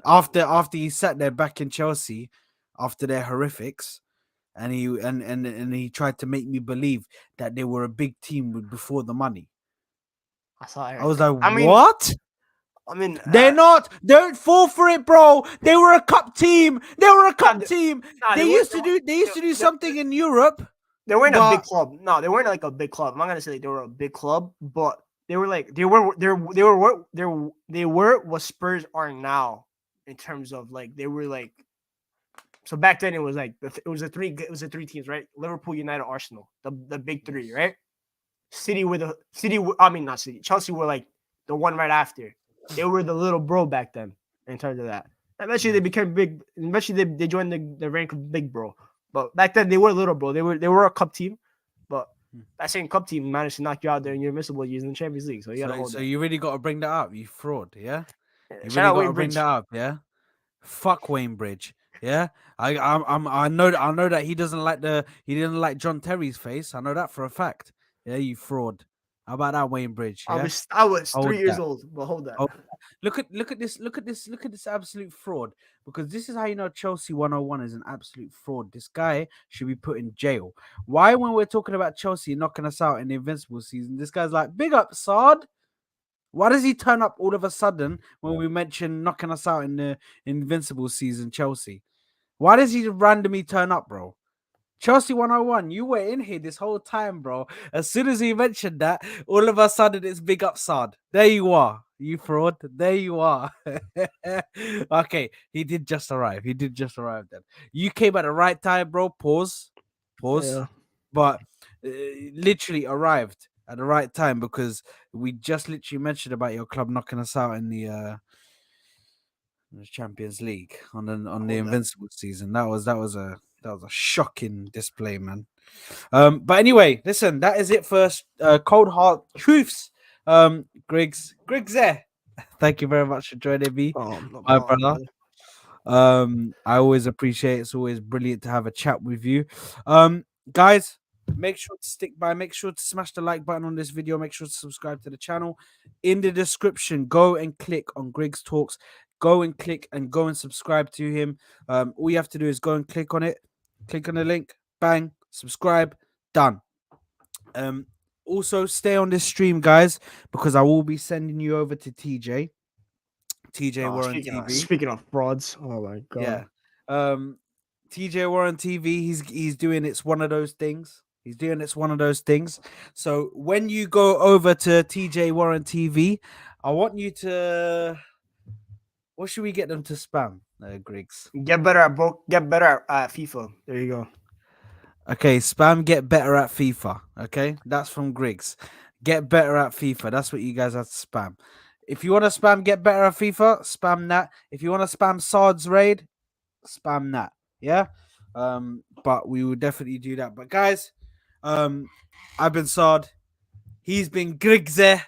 After he sat there back in Chelsea after their horrifics, and he tried to make me believe that they were a big team before the money. I saw it. I was like, I mean, what? They're not. Don't fall for it, bro. They were a cup team. They were a cup team. They used to do something in Europe. They weren't a big club. No, they weren't like a big club. I'm not gonna say like they were a big club, but they were like they were what Spurs are now in terms of like they were like. So back then it was like it was the three teams, right? Liverpool, United, Arsenal, the big three, right? I mean not City. Chelsea were like the one right after. They were the little bro back then in terms of that. Eventually they became big. Eventually they joined the rank of big bro. But back then they were little bro. They were a cup team, but that same cup team managed to knock you out there in your missable years in the Champions League. So you gotta hold. So you really got to bring that up, you fraud, yeah. You Shout really out got to Wayne bring Bridge. that up, yeah. Fuck Wayne Bridge, yeah. I know that he didn't like John Terry's face. I know that for a fact. Yeah, you fraud. How about that, Wayne Bridge? I Yeah, was I was hold 3 years that. old, but hold that. Oh, look at this absolute fraud. Because this is how you know Chelsea 101 is an absolute fraud. This guy should be put in jail. Why, when we're talking about Chelsea knocking us out in the Invincible season, this guy's like, big up, Saad. Why does he turn up all of a sudden when we mention knocking us out in the Invincible season, Chelsea? Why does he randomly turn up, bro? Chelsea 101, you were in here this whole time, bro. As soon as he mentioned that, all of a sudden it's big up Saad. There you are, you fraud. There you are. Okay, he did just arrive. He did just arrive then. You came at the right time, bro. Pause. Pause. Yeah. But literally arrived at the right time because we just literally mentioned about your club knocking us out in the Champions League on the Hold that. Invincible season. That was a shocking display, man. But anyway, listen, that is it for Cold Heart Truths. Griggs there. Thank you very much for joining me, No my problem, brother. brother. I always appreciate it. It's always brilliant to have a chat with you. Guys, make sure to stick by, make sure to smash the like button on this video, make sure to subscribe to the channel. In the description, go and click on Griggs Talks. Go and click and go and subscribe to him. All you have to do is go and click on it, click on the link, bang, subscribe, done. Also stay on this stream, guys, because I will be sending you over to TJ Oh, Warren speaking of TV. speaking of frauds, oh my Yeah. god. Um, TJ Warren TV, he's doing it's one of those things. He's doing it's one of those things. So when you go over to TJ Warren TV, I want you to what should we get them to spam, Griggs? Get better at FIFA. There you go. Okay, spam get better at FIFA. Okay, that's from Griggs. Get better at FIFA. That's what you guys have to spam. If you want to spam get better at FIFA, spam that. If you want to spam Sard's raid, spam that. Yeah. But we will definitely do that. But guys, I've been Sard. He's been Griggs there.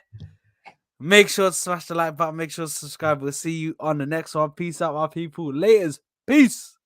Make sure to smash the like button. Make sure to subscribe. We'll see you on the next one. Peace out, my people. Laters. Peace.